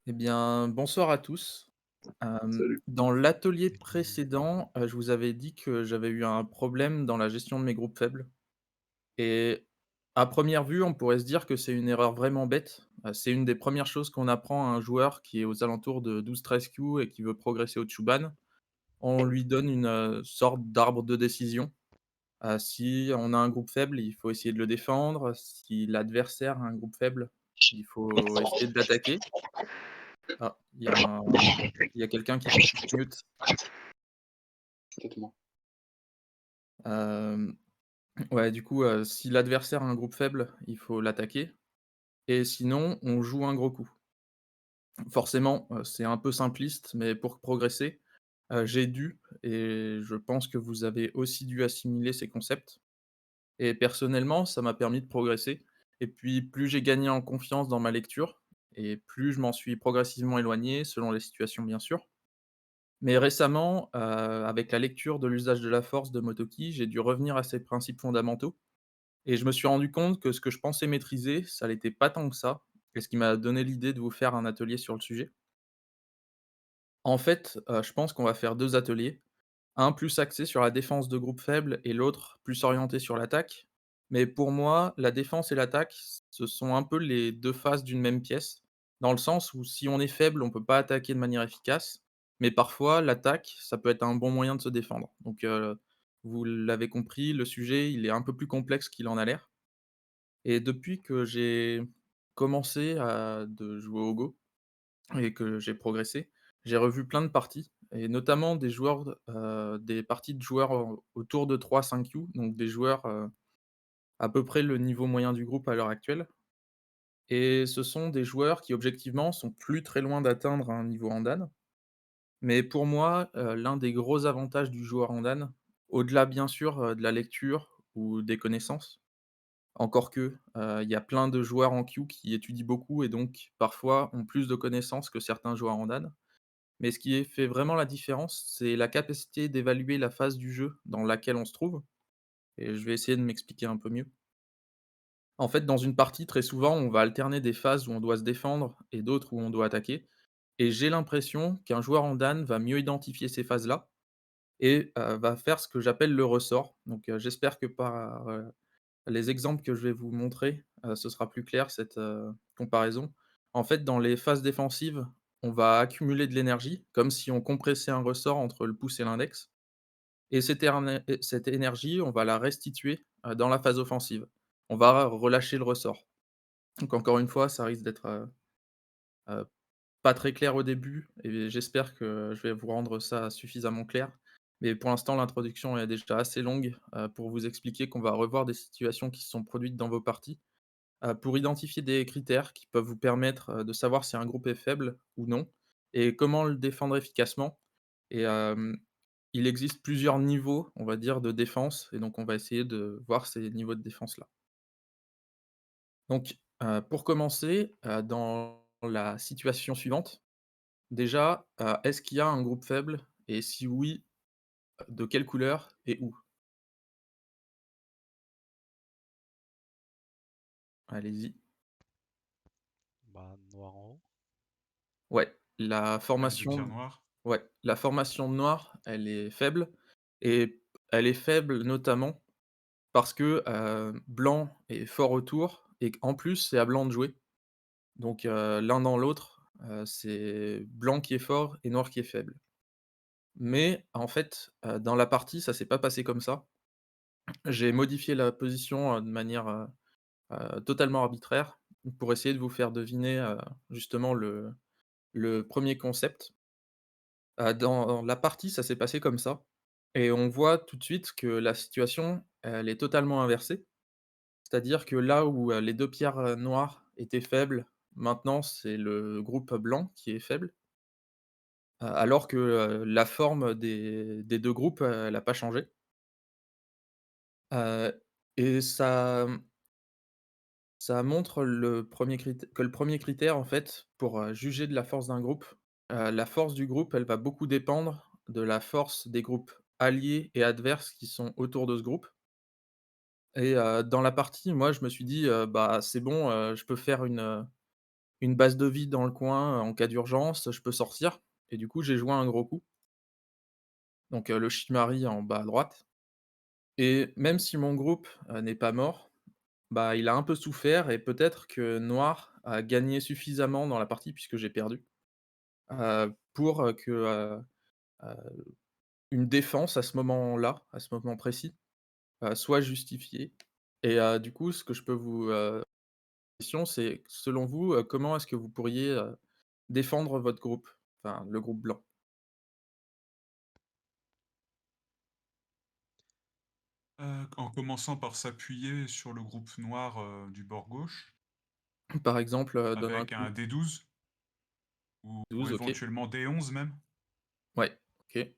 Eh bien, bonsoir à tous. Salut. Dans l'atelier précédent, je vous avais dit que j'avais eu un problème dans la gestion de mes groupes faibles et à première vue, on pourrait se dire que c'est une erreur vraiment bête. C'est une des premières choses qu'on apprend à un joueur qui est aux alentours de 12-13 Q et qui veut progresser au Chuban. On lui donne une, sorte d'arbre de décision. Si on a un groupe faible, il faut essayer de le défendre. Si l'adversaire a un groupe faible, il faut essayer de l'attaquer. Ah, il y a quelqu'un qui se mute. Peut-être moi. Hem, ouais, du coup, si l'adversaire a un groupe faible, il faut l'attaquer et sinon, on joue un gros coup. Forcément, c'est un peu simpliste, mais pour progresser, j'ai dû et je pense que vous avez aussi dû assimiler ces concepts et personnellement, ça m'a permis de progresser et puis plus j'ai gagné en confiance dans ma lecture et plus je m'en suis progressivement éloigné selon les situations, bien sûr. Mais récemment, avec la lecture de l'usage de la force de Motoki, j'ai dû revenir à ces principes fondamentaux et je me suis rendu compte que ce que je pensais maîtriser, ça l'était pas tant que ça et ce qui m'a donné l'idée de vous faire un atelier sur le sujet. En fait, je pense qu'on va faire 2 ateliers, un plus axé sur la défense de groupes faibles et l'autre plus orienté sur l'attaque. Mais pour moi, la défense et l'attaque, ce sont un peu les 2 faces d'une même pièce, dans le sens où si on est faible, on peut pas attaquer de manière efficace, mais parfois l'attaque, ça peut être un bon moyen de se défendre. Donc, vous l'avez compris, le sujet, il est un peu plus complexe qu'il en a l'air et depuis que j'ai commencé à de jouer au Go et que j'ai progressé, j'ai revu plein de parties et notamment des parties de joueurs autour de 3-5 Q, donc des joueurs, à peu près le niveau moyen du groupe à l'heure actuelle et ce sont des joueurs qui objectivement sont plus très loin d'atteindre un niveau Andan. Mais pour moi, l'un des gros avantages du joueur Andan, au-delà bien sûr, de la lecture ou des connaissances, encore que, il y a plein de joueurs en Q qui étudient beaucoup et donc parfois ont plus de connaissances que certains joueurs Andan. Mais ce qui fait vraiment la différence, c'est la capacité d'évaluer la phase du jeu dans laquelle on se trouve et je vais essayer de m'expliquer un peu mieux. En fait, dans une partie, très souvent, on va alterner des phases où on doit se défendre et d'autres où on doit attaquer et j'ai l'impression qu'un joueur en Dan va mieux identifier ces phases-là et va faire ce que j'appelle le ressort. Donc j'espère que par, les exemples que je vais vous montrer, ce sera plus clair cette, comparaison. En fait, dans les phases défensives, on va accumuler de l'énergie, comme si on compressait un ressort entre le pouce et l'index et cette énergie, on va la restituer, dans la phase offensive. On va relâcher le ressort. Donc encore une fois, ça risque d'être, heu, pas très clair au début et j'espère que je vais vous rendre ça suffisamment clair. Mais pour l'instant, l'introduction est déjà assez longue, pour vous expliquer qu'on va revoir des situations qui se sont produites dans vos parties. Pour identifier des critères qui peuvent vous permettre, de savoir si un groupe est faible ou non et comment le défendre efficacement et il existe plusieurs niveaux, on va dire, de défense et donc on va essayer de voir ces niveaux de défense-là. Donc, pour commencer, dans la situation suivante, déjà, est-ce qu'il y a un groupe faible et si oui, de quelle couleur et où? Allez-y. Bah, noir en haut. Ouais, la Ouais, 2 pierres formation noires. ouais, la formation noire, elle est faible et elle est faible notamment parce que, blanc est fort autour et qu'en plus, c'est à blanc de jouer. Donc, l'un dans l'autre, c'est blanc qui est fort et noir qui est faible. Mais en fait, dans la partie, ça s'est pas passé comme ça. J'ai modifié la position, de manière, totalement arbitraire pour essayer de vous faire deviner, justement le 1er concept. Dans la partie, ça s'est passé comme ça et on voit tout de suite que la situation, elle est totalement inversée. C'est-à-dire que là où, les 2 pierres, noires étaient faibles, maintenant c'est le groupe blanc qui est faible, alors que, la forme des 2 groupes, elle a pas changé. Heu et ça montre le premier critère en fait pour, juger de la force d'un groupe. La force du groupe, elle va beaucoup dépendre de la force des groupes alliés et adverses qui sont autour de ce groupe et dans la partie, moi je me suis dit: «Bah, c'est bon, je peux faire une base de vie dans le coin, en cas d'urgence, je peux sortir et du coup, j'ai joué un gros coup. Donc le Shimari en bas à droite et même si mon groupe, n'est pas mort, bah, il a un peu souffert et peut-être que noir a gagné suffisamment dans la partie puisque j'ai perdu, pour, que, heu, une défense à ce moment-là, à ce moment précis, soit justifiée et du coup, ce que je peux vous, question, c'est selon vous, comment est-ce que vous pourriez, défendre votre groupe? Enfin, le groupe blanc. En commençant par s'appuyer sur le groupe noir, du bord gauche, Par exemple, donne un avec un coup D12 ou 12, OK. éventuellement D11 même. Ouais, OK.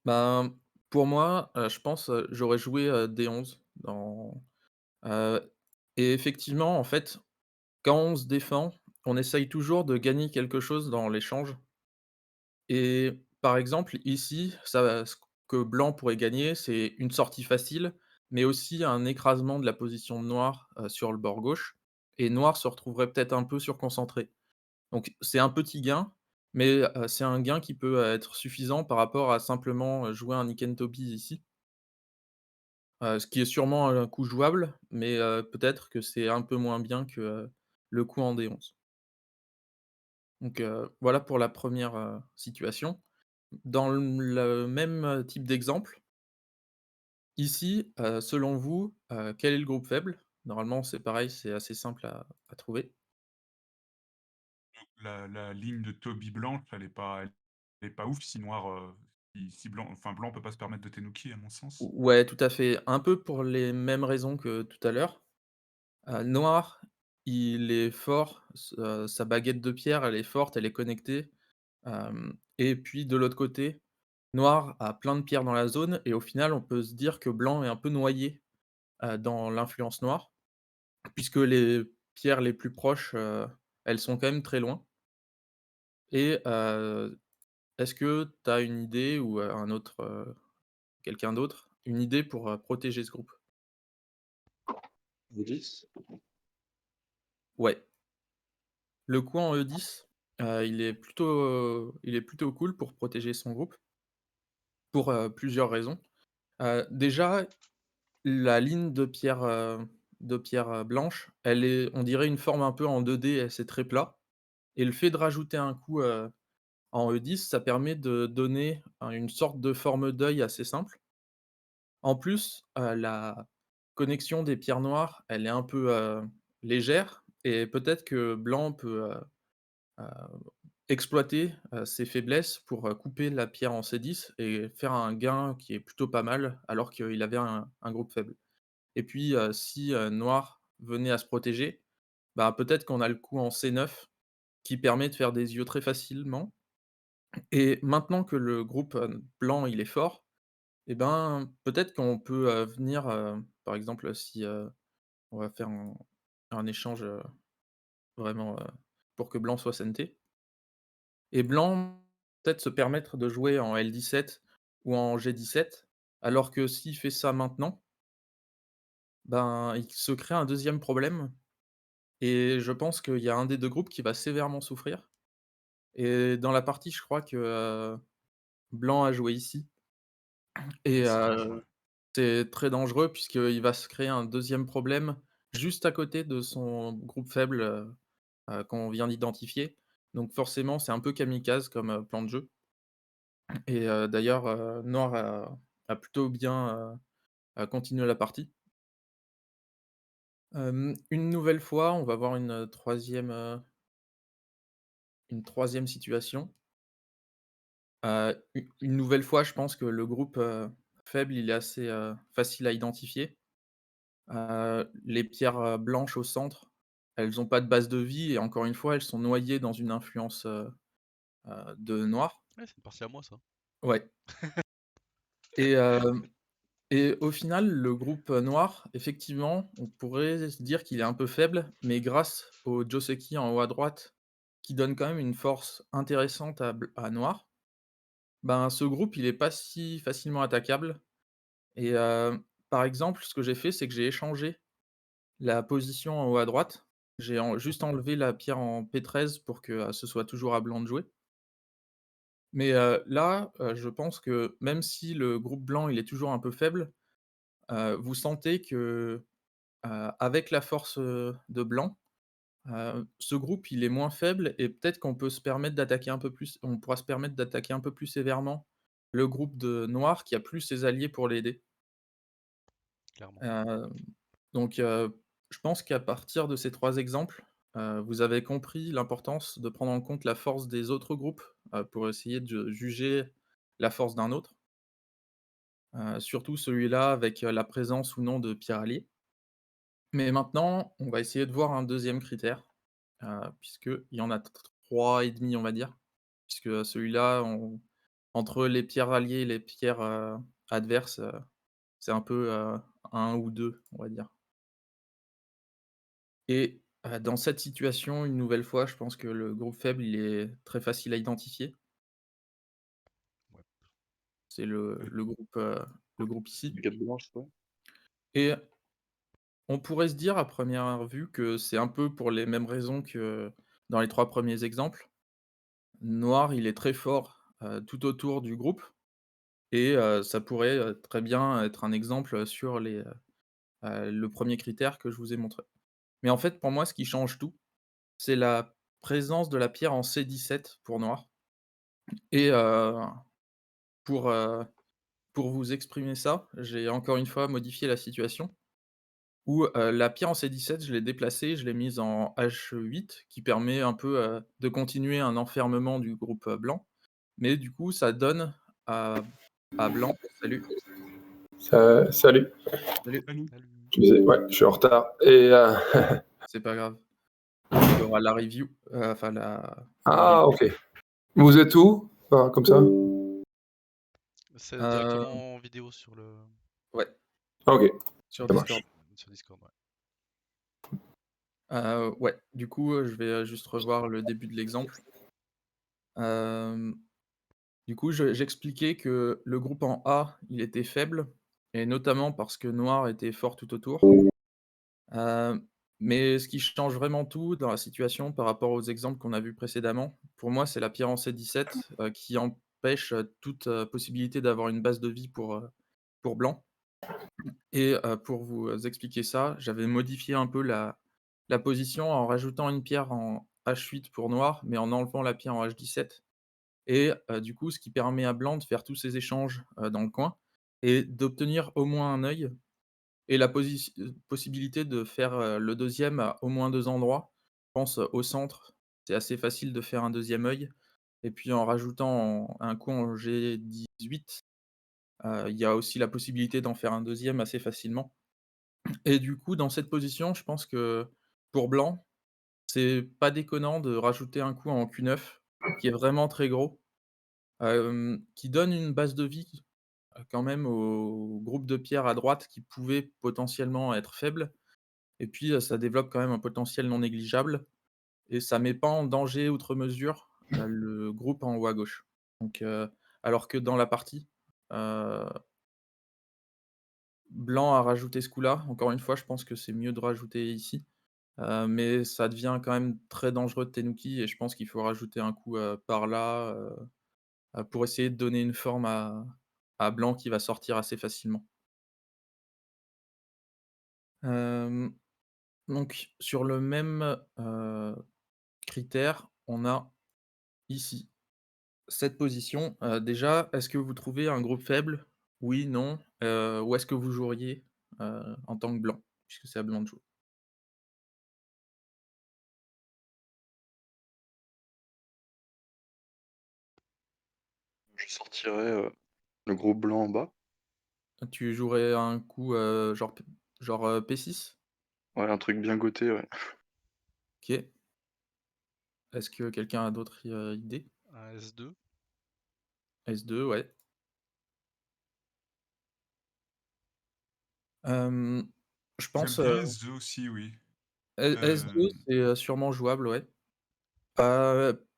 Ben, pour moi, je pense, j'aurais joué, D11 dans heu et effectivement, en fait, quand on se défend, on essaye toujours de gagner quelque chose dans l'échange et par exemple, ici, ça ce que blanc pourrait gagner, c'est une sortie facile, mais aussi un écrasement de la position de noir, sur le bord gauche et noir se retrouverait peut-être un peu surconcentré. Donc c'est un petit gain, mais c'est un gain qui peut, être suffisant par rapport à simplement, jouer un Niken Toby ici. Ce qui est sûrement un coup jouable, mais peut-être que c'est un peu moins bien que, le coup en D11. Donc voilà pour la première situation. Dans le même, type d'exemple, ici, selon vous, quel est le groupe faible? Normalement, c'est pareil, c'est assez simple à trouver. La ligne de Toby blanche, elle est pas ouf si noir, si blanc enfin blanc peut pas se permettre de Tenuki à mon sens. Ouais, tout à fait, un peu pour les mêmes raisons que tout à l'heure. Noir, il est fort, sa baguette de pierre, elle est forte, elle est connectée, et puis de l'autre côté, noir a plein de pierres dans la zone et au final, on peut se dire que blanc est un peu noyé, dans l'influence noire, puisque les pierres les plus proches, elles sont quand même très loin et est-ce que tu as une idée ou un autre, quelqu'un d'autre, une idée pour, protéger ce groupe? Vous dites? Ouais. Le coup en E10, il est plutôt cool pour protéger son groupe, pour, plusieurs raisons. Déjà, la ligne de pierre blanche, elle est on dirait une forme un peu en 2D, c'est très plat et le fait de rajouter un coup, en E10, ça permet de donner une sorte de forme d'œil assez simple. En plus, la connexion des pierres noires, elle est un peu, légère et peut-être que blanc peut, heu exploiter, ses faiblesses pour, couper la pierre en C10 et faire un gain qui est plutôt pas mal, alors qu'il avait un groupe faible. Et puis, si, noir venait à se protéger, bah, peut-être qu'on a le coup en C9 qui permet de faire des yeux très facilement et maintenant que le groupe, blanc, il est fort et ben, peut-être qu'on peut, venir, par exemple, si, on va faire un échange, vraiment, pour que blanc soit senté. Et blanc, peut-être se permettre de jouer en L17 ou en G17, alors que s'il fait ça maintenant, ben, il se crée un deuxième problème et je pense qu'il y a un des 2 groupes qui va sévèrement souffrir et dans la partie, je crois que, blanc a joué ici et Ouais, c'est dangereux. c'est très dangereux puisqu'il va se créer un deuxième problème juste à côté de son groupe faible, qu'on vient d'identifier. Donc forcément, c'est un peu kamikaze comme, plan de jeu et d'ailleurs, noir a plutôt bien, continuer la partie. Une nouvelle fois, on va voir une troisième situation. Une nouvelle fois, je pense que le groupe, faible, il est assez, facile à identifier. Les pierres, blanches au centre, elles ont pas de base de vie et encore une fois, elles sont noyées dans une influence, de noir. Ouais, c'est une partie à moi ça. Ouais et et au final, le groupe, noir, effectivement, on pourrait se dire qu'il est un peu faible, mais grâce au Joseki en haut à droite, qui donne quand même une force intéressante à noir, ben, ce groupe, il est pas si facilement attaquable et par exemple, ce que j'ai fait, c'est que j'ai échangé la position en haut à droite. J'ai juste enlevé la pierre en P13 pour que, ce soit toujours à blanc de jouer. Mais, là, je pense que même si le groupe blanc, il est toujours un peu faible, vous sentez que, avec la force, de blanc, ce groupe, il est moins faible et peut-être qu'on peut se permettre d'attaquer un peu plus on pourra se permettre d'attaquer un peu plus sévèrement le groupe de noir qui a plus ses alliés pour l'aider. clairement. Hem, donc, je pense qu'à partir de ces 3 exemples, vous avez compris l'importance de prendre en compte la force des autres groupes, pour essayer de juger la force d'un autre, surtout celui-là avec, la présence ou non de pierres alliées. Mais maintenant, on va essayer de voir un deuxième critère, puisqu'il y en a 3 et demi, on va dire, puisque celui-là, entre les pierres alliées et les pierres, adverses, c'est un peu, 1 ou 2, on va dire. Et dans cette situation, une nouvelle fois, je pense que le groupe faible, il est très facile à identifier. Ouais. C'est Oui. le groupe ici. Les 4 blanches, ouais. Et on pourrait se dire à première vue que c'est un peu pour les mêmes raisons que dans les 3 premiers exemples. Noir, il est très fort, tout autour du groupe et ça pourrait, très bien être un exemple, sur le premier critère que je vous ai montré. Mais en fait, pour moi, ce qui change tout, c'est la présence de la pierre en C17 pour noir et pour, heu, pour vous exprimer ça, j'ai encore une fois modifié la situation où, la pierre en C17, je l'ai déplacée, je l'ai mise en H8 qui permet un peu, de continuer un enfermement du groupe, blanc. Mais du coup, ça donne à blanc salut, Salut. salut, Salut. Salut. Ouais, je suis en retard. c'est pas grave. Il y aura la review, enfin la Ah, review. ok. Vous êtes où? Enfin, comme ça? C'est Heu, directement en vidéo sur le ouais, Ok, sur ça marche. Discord. sur Discord, ouais. Ouais, du coup, je vais, juste revoir le début de l'exemple. Hem, du coup, j'expliquais que le groupe en A, il était faible et notamment parce que noir était fort tout autour. Heu, mais ce qui change vraiment tout dans la situation par rapport aux exemples qu'on a vus précédemment, pour moi, c'est la pierre en C17, qui empêche, toute, possibilité d'avoir une base de vie pour blanc et pour vous, expliquer ça, j'avais modifié un peu la position en rajoutant une pierre en H8 pour noir, mais en enlevant la pierre en H17 et du coup, ce qui permet à blanc de faire tous ses échanges, dans le coin et d'obtenir au moins un œil et la possibilité de faire, le deuxième à au moins 2 endroits. Je pense, au centre, c'est assez facile de faire un deuxième œil et puis en rajoutant un coup en G18, il y a aussi la possibilité d'en faire un deuxième assez facilement et du coup, dans cette position, je pense que pour blanc, c'est pas déconnant de rajouter un coup en Q9 qui est vraiment très gros, qui donne une base de vie, quand même au groupe de pierres à droite qui pouvait potentiellement être faible. Et puis, ça développe quand même un potentiel non négligeable et ça met pas en danger outre mesure, le groupe en haut à gauche. Donc, alors que dans la partie, heu, blanc a rajouté ce coup-là. Encore une fois, je pense que c'est mieux de rajouter ici, mais ça devient quand même très dangereux de Tenuki et je pense qu'il faut rajouter un coup, par là, pour essayer de donner une forme à blanc qui va sortir assez facilement. Hem, donc sur le même, critère, on a ici cette position, déjà, est-ce que vous trouvez un groupe faible? Oui, non? Où est-ce que vous joueriez, en tant que blanc? Puisque c'est à blanc de jouer. Je sortirais, le groupe blanc en bas. Tu jouerais un coup, genre, P6? Ouais, un truc bien goté, ouais. OK. Est-ce que quelqu'un a d'autres idées? Un S2. S2, ouais. Hem, je J'aime pense, bien S2 aussi, oui. S2, Hem, c'est, sûrement jouable, ouais.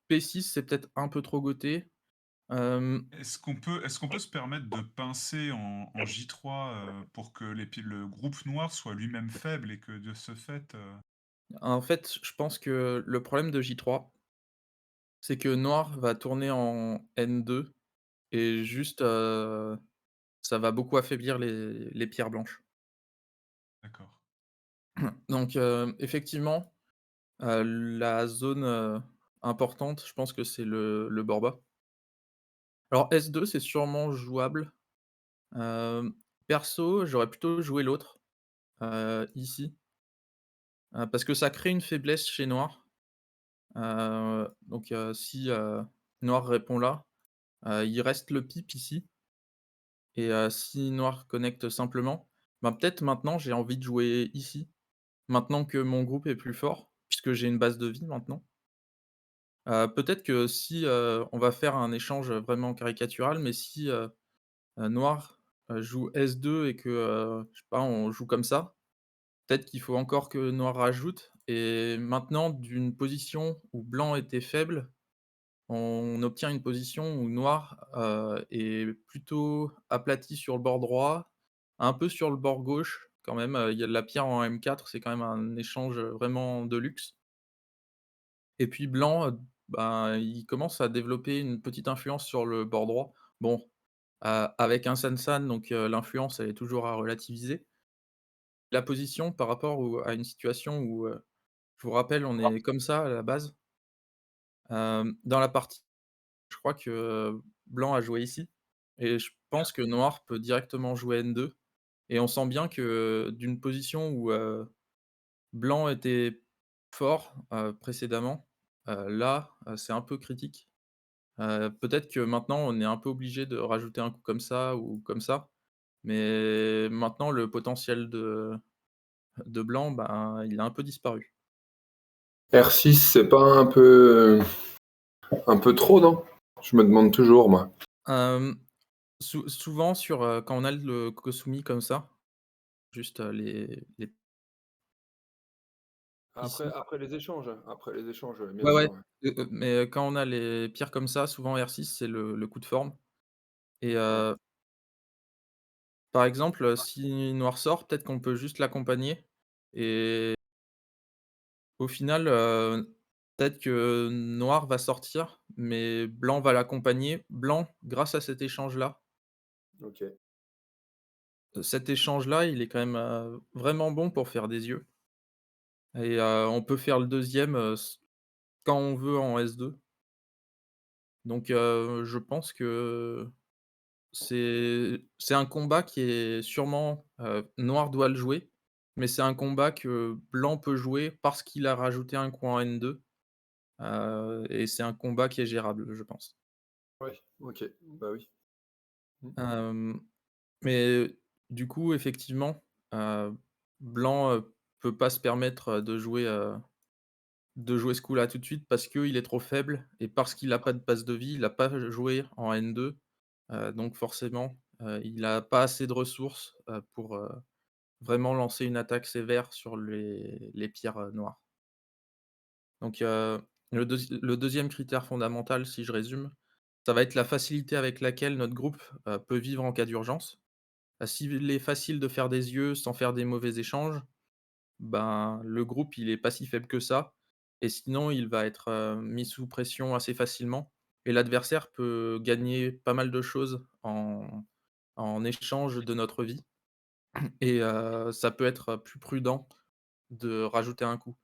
P6, c'est peut-être un peu trop goté. Est-ce qu'on peut se permettre de pincer en J3 pour que le groupe noir soit lui-même faible et que de ce fait. En fait, je pense que le problème de J3, c'est que noir va tourner en N2 et juste, ça va beaucoup affaiblir les pierres blanches. D'accord. Donc, effectivement, la zone, importante, je pense que c'est le bord bas. Alors S2, c'est sûrement jouable. Perso, j'aurais plutôt joué l'autre, ici, parce que ça crée une faiblesse chez noir. Donc, si, noir répond là, il reste le pipe ici et si noir connecte simplement, ben, peut-être maintenant j'ai envie de jouer ici, maintenant que mon groupe est plus fort, puisque j'ai une base de vie maintenant. Peut-être que si, on va faire un échange vraiment caricatural, mais si, noir, joue S2 et que, je sais pas, on joue comme ça, peut-être qu'il faut encore que noir rajoute et maintenant d'une position où blanc était faible, on obtient une position où noir, est plutôt aplati sur le bord droit, un peu sur le bord gauche quand même, il y a de la pierre en M4, c'est quand même un échange, vraiment de luxe et puis blanc, ben, il commence à développer une petite influence sur le bord droit. Bon, avec un Sansan donc l'influence elle est toujours à relativiser. La position par rapport à une situation où, je vous rappelle on est comme ça à la base, dans la partie je crois que blanc a joué ici et je pense que noir peut directement jouer N2 et on sent bien que d'une position où, blanc était fort, précédemment, là, c'est un peu critique. Peut-être que maintenant on est un peu obligé de rajouter un coup comme ça ou comme ça, mais maintenant le potentiel de blanc, ben, il a un peu disparu. R6, c'est pas un peu trop, non? Je me demande toujours, moi. Hem, souvent sur, quand on a le Kosumi comme ça, juste, les ici Après les échanges, bien ouais, ouais, sûr, ouais. mais quand on a les pierres comme ça, souvent R6 c'est le coup de forme et Ouais. par exemple, si noir sort, peut-être qu'on peut juste l'accompagner et au final, peut-être que noir va sortir, mais blanc va l'accompagner. Blanc, grâce à cet échange-là, OK. il est quand même, vraiment bon pour faire des yeux et on peut faire le deuxième e quand on veut en S2. Donc je pense que c'est un combat qui est sûrement, noir doit le jouer, mais c'est un combat que blanc peut jouer parce qu'il a rajouté un coup en N2, et c'est un combat qui est gérable, je pense. Ouais, OK. Bah oui. Mmh. Hem, mais du coup, effectivement, blanc, peut pas se permettre, de jouer ce coup-là tout de suite parce qu'il est trop faible et parce qu'il a pas de passe de vie, il a pas joué en N2, donc forcément, il a pas assez de ressources, pour, vraiment lancer une attaque sévère sur les pierres, noires. Donc le 2e critère fondamental, si je résume, ça va être la facilité avec laquelle notre groupe, peut vivre en cas d'urgence. S'il est facile de faire des yeux sans faire des mauvais échanges, ben, le groupe, il est pas si faible que ça et sinon il va être, mis sous pression assez facilement et l'adversaire peut gagner pas mal de choses en échange de notre vie et ça peut être plus prudent de rajouter un coup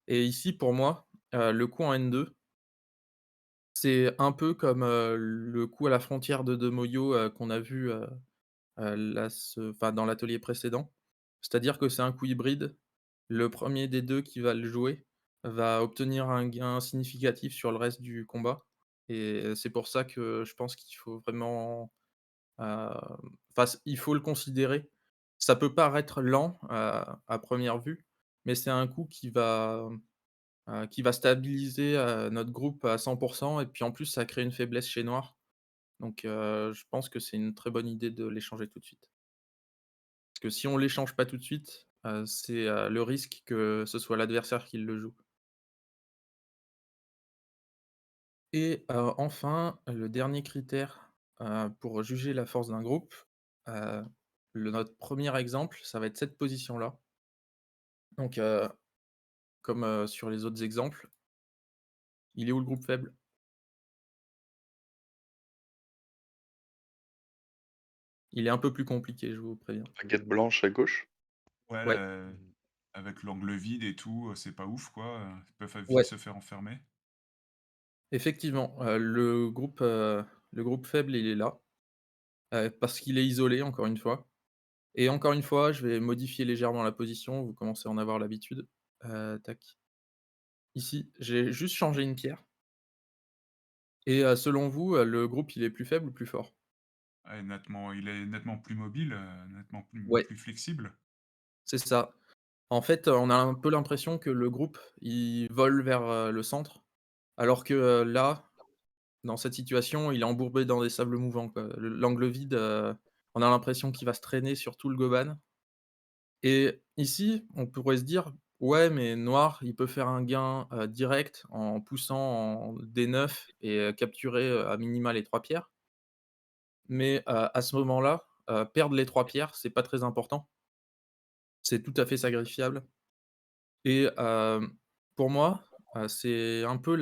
et ici, pour moi, le coup en N2, c'est un peu comme, le coup à la frontière de Moyo, qu'on a vu, là dans l'atelier précédent. C'est-à-dire que c'est un coup hybride. Le premier des 2 qui va le jouer va obtenir un gain significatif sur le reste du combat et c'est pour ça que je pense qu'il faut vraiment, il faut le considérer. Ça peut paraître lent, à première vue, mais c'est un coup qui va stabiliser, notre groupe à 100 et puis en plus ça crée une faiblesse chez noir. Donc je pense que c'est une très bonne idée de l'échanger tout de suite. Parce que si on l'échange pas tout de suite, c'est, le risque que ce soit l'adversaire qui le joue. Et enfin, le dernier critère, pour juger la force d'un groupe, heu, notre premier exemple, ça va être cette position-là. Donc comme, sur les autres exemples, il est où le groupe faible? Il est un peu plus compliqué, je vous préviens. Baguette blanche à gauche? Ouais, Ouais, Mmh. avec l'angle vide et tout, c'est pas ouf quoi, ils peuvent vite ouais, se faire enfermer. effectivement, le groupe faible, il est là, parce qu'il est isolé, encore une fois. Et encore une fois, je vais modifier légèrement la position, vous commencez à en avoir l'habitude. Tac. Ici, j'ai juste changé une pierre et selon vous, le groupe, il est plus faible ou plus fort? Ouais, nettement il est nettement plus mobile, nettement Ouais, plus flexible. c'est ça. En fait, on a un peu l'impression que le groupe, il vole vers, le centre, alors que, là, dans cette situation, il est embourbé dans des sables mouvants, quoi. L'angle vide, on a l'impression qu'il va se traîner sur tout le goban. Et ici, on pourrait se dire: «Ouais, mais noir, il peut faire un gain, direct en poussant en D9 et capturer, à minima les 3 pierres». Mais, à ce moment-là, perdre les 3 pierres, c'est pas très important. C'est tout à fait sacrifiable et pour moi, c'est un peu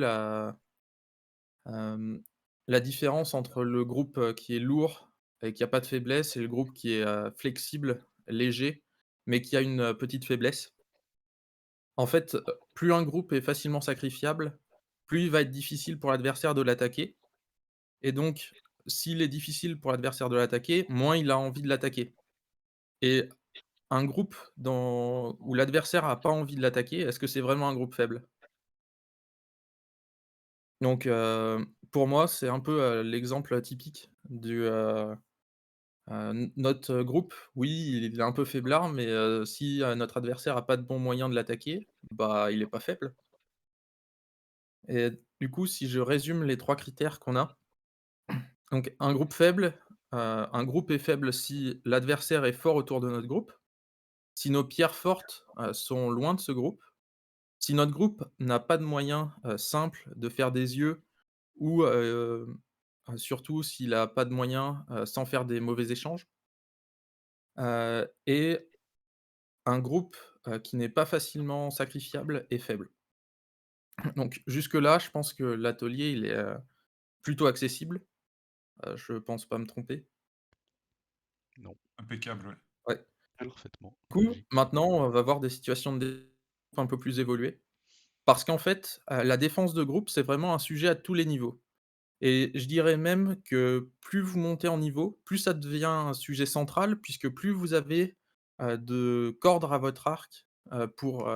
hem, la différence entre le groupe, qui est lourd et qui a pas de faiblesse et le groupe qui est, flexible, léger, mais qui a une, petite faiblesse. En fait, plus un groupe est facilement sacrifiable, plus il va être difficile pour l'adversaire de l'attaquer et donc s'il est difficile pour l'adversaire de l'attaquer, moins il a envie de l'attaquer et un groupe où l'adversaire a pas envie de l'attaquer, est-ce que c'est vraiment un groupe faible? Donc pour moi, c'est un peu, l'exemple typique notre groupe, oui, il est un peu faiblard, mais si, notre adversaire a pas de bons moyens de l'attaquer, bah, il est pas faible et du coup, si je résume les 3 critères qu'on a, donc un groupe faible, un groupe est faible si l'adversaire est fort autour de notre groupe, si nos pierres fortes, sont loin de ce groupe, si notre groupe n'a pas de moyens, simples de faire des yeux ou, surtout s'il a pas de moyens, sans faire des mauvais échanges, et un groupe, qui n'est pas facilement sacrifiable est faible. Donc jusque là, je pense que l'atelier, il est, plutôt accessible, je pense pas me tromper? Non, Impeccable, ouais. Ouais. parfaitement Du coup, logique. maintenant, on va voir des situations de défense un peu plus évoluées. Parce qu'en fait, la défense de groupe, c'est vraiment un sujet à tous les niveaux. Et je dirais même que plus vous montez en niveau, plus ça devient un sujet central, puisque plus vous avez, de cordes à votre arc, pour,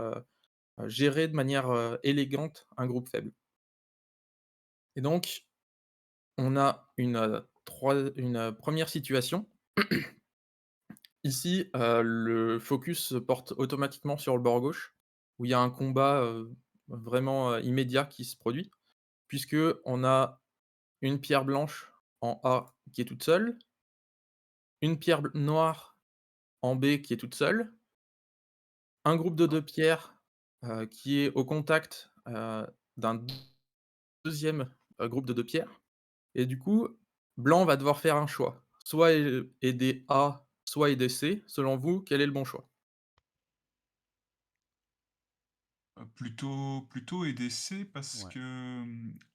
gérer de manière, élégante un groupe faible. Et donc, on a une 1 situation. Ici, le focus se porte automatiquement sur le bord gauche, où il y a un combat, vraiment, immédiat qui se produit, puisque on a une pierre blanche en A qui est toute seule, une pierre noire en B qui est toute seule, un groupe de 2 pierres, qui est au contact, d'un deuxième groupe de 2 pierres et du coup, blanc va devoir faire un choix. Soit aider A, soit aider C. Selon vous, quel est le bon choix? Plutôt EDC parce Ouais. que,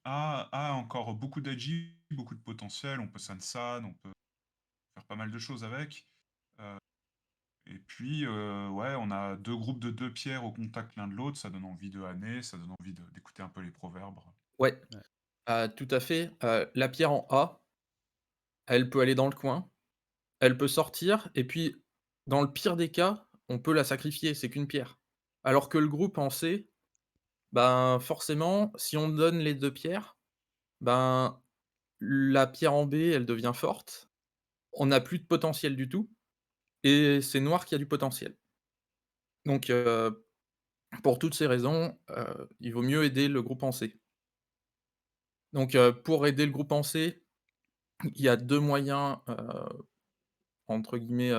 A a encore beaucoup d'agi, beaucoup de potentiel, on peut Sansan, on peut faire pas mal de choses avec. Heu et puis, ouais, on a 2 groupes de 2 pierres au contact l'un de l'autre, ça donne envie de Hanner, ça donne envie d'écouter un peu les proverbes. Ouais, Ouais. tout à fait, la pierre en A, elle peut aller dans le coin, elle peut sortir et puis, dans le pire des cas, on peut la sacrifier, c'est qu'une pierre. Alors que le groupe en C, ben, forcément, si on donne les 2 pierres, ben, la pierre en B, elle devient forte, on n'a plus de potentiel du tout et c'est noir qui a du potentiel. Donc pour toutes ces raisons, il vaut mieux aider le groupe en C. Donc pour aider le groupe en C, il y a 2 moyens, entre guillemets,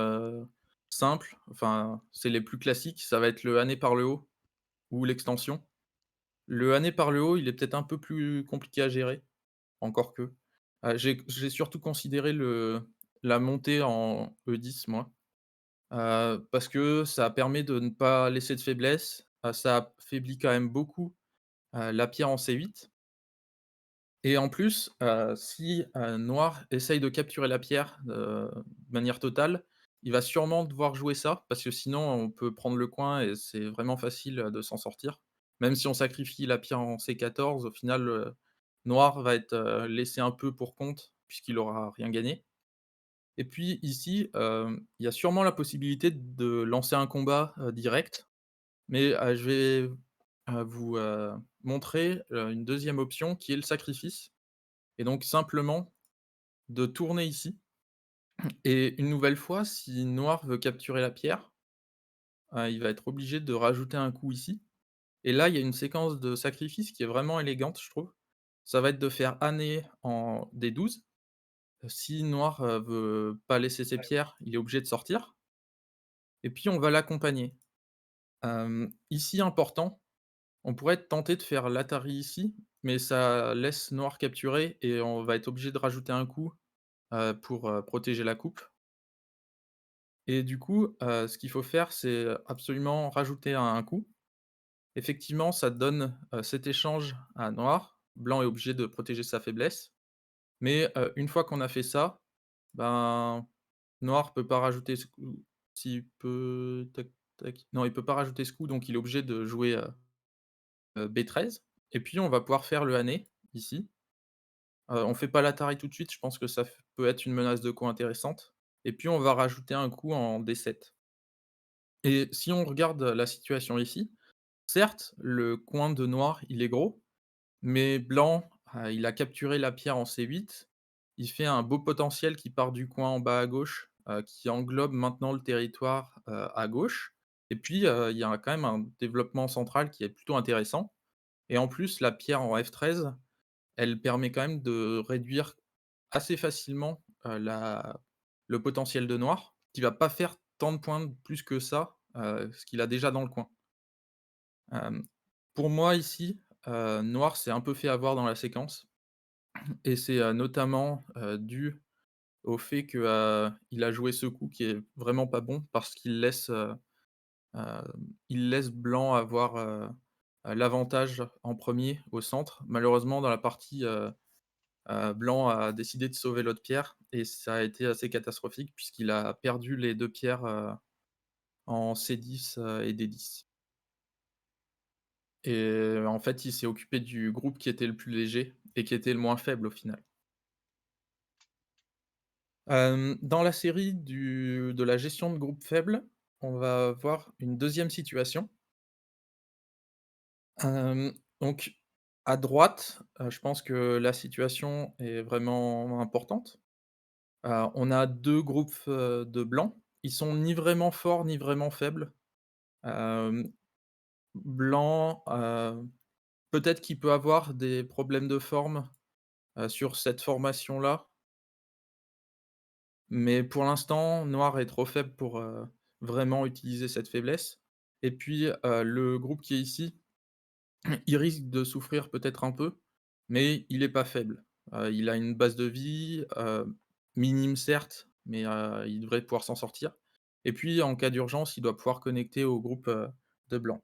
simples, enfin, c'est les plus classiques, ça va être le âner par le haut ou l'extension. Le âner par le haut, il est peut-être un peu plus compliqué à gérer, encore que. J'ai surtout considéré la montée en E10 moi, parce que ça permet de ne pas laisser de faiblesse, ça affaiblit quand même beaucoup, la pierre en C8 et en plus, si, noir essaye de capturer la pierre, de manière totale, il va sûrement devoir jouer ça, parce que sinon on peut prendre le coin et c'est vraiment facile, de s'en sortir. Même si on sacrifie la pierre en C14, au final, noir va être, laissé un peu pour compte, puisqu'il aura rien gagné. Et puis ici, il y a sûrement la possibilité de lancer un combat, direct, mais, je vais, vous, montrer, une deuxième option qui est le sacrifice et donc simplement de tourner ici et une nouvelle fois, si noir veut capturer la pierre, il va être obligé de rajouter un coup ici et là, il y a une séquence de sacrifice qui est vraiment élégante, je trouve. Ça va être de faire âner en D12. Si noir, veut pas laisser ses pierres, il est obligé de sortir et puis on va l'accompagner. Ici important, on pourrait tenter de faire l'Atari ici, mais ça laisse noir capturer et on va être obligé de rajouter un coup, pour, protéger la coupe et du coup, ce qu'il faut faire, c'est absolument rajouter un coup. Effectivement, ça donne, cet échange à noir. Blanc est obligé de protéger sa faiblesse, mais, une fois qu'on a fait ça, ben, noir peut pas rajouter ce coup s'il peut tac tac, non, il peut pas rajouter ce coup, donc il est obligé de jouer, B13 et puis on va pouvoir faire le Hané, ici. On fait pas l'Atari tout de suite, je pense que ça f peut être une menace de coup intéressante et puis on va rajouter un coup en D7 et si on regarde la situation ici, certes, le coin de noir, il est gros, mais blanc, il a capturé la pierre en C8. Il fait un beau potentiel qui part du coin en bas à gauche, qui englobe maintenant le territoire, à gauche et puis, il y a quand même un développement central qui est plutôt intéressant et en plus la pierre en F13, elle permet quand même de réduire assez facilement, le potentiel de noir, qui va pas faire tant de points de plus que ça, ce qu'il a déjà dans le coin. Hem, pour moi ici, noir s'est un peu fait avoir dans la séquence et c'est, notamment, dû au fait que, il a joué ce coup qui est vraiment pas bon parce il laisse blanc avoir, l'avantage en premier au centre. Malheureusement dans la partie, blanc a décidé de sauver l'autre pierre et ça a été assez catastrophique puisqu'il a perdu les 2 pierres, en C10, et D10 et en fait, il s'est occupé du groupe qui était le plus léger et qui était le moins faible au final. Dans la série de la gestion de groupe faible, on va voir une deuxième situation. Hem, donc à droite, je pense que la situation est vraiment importante. On a 2 groupes, de blancs. Ils sont ni vraiment forts, ni vraiment faibles. Hem, blanc, peut-être qu'il peut avoir des problèmes de forme, sur cette formation-là, mais pour l'instant, noir est trop faible pour, vraiment utiliser cette faiblesse et puis, le groupe qui est ici, il risque de souffrir peut-être un peu, mais il est pas faible. Il a une base de vie, minime certes, mais, il devrait pouvoir s'en sortir et puis en cas d'urgence, il doit pouvoir connecter au groupe, de blanc.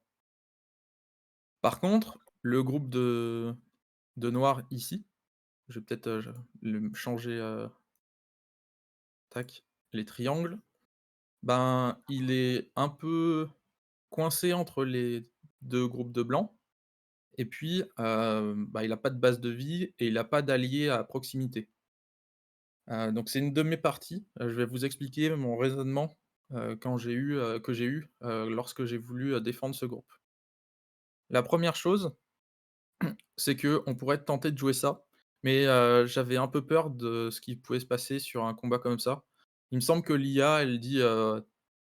Par contre, le groupe de noir ici, je vais peut-être, changer, tac, les triangles, ben, il est un peu coincé entre les 2 groupes de blanc et puis, bah, il a pas de base de vie et il a pas d'alliés à proximité. Donc c'est une de mes parties, je vais vous expliquer mon raisonnement, que j'ai eu, lorsque j'ai voulu, défendre ce groupe. La première chose, c'est qu'on pourrait tenter de jouer ça, mais, j'avais un peu peur de ce qui pouvait se passer sur un combat comme ça. Il me semble que l'IA, elle dit,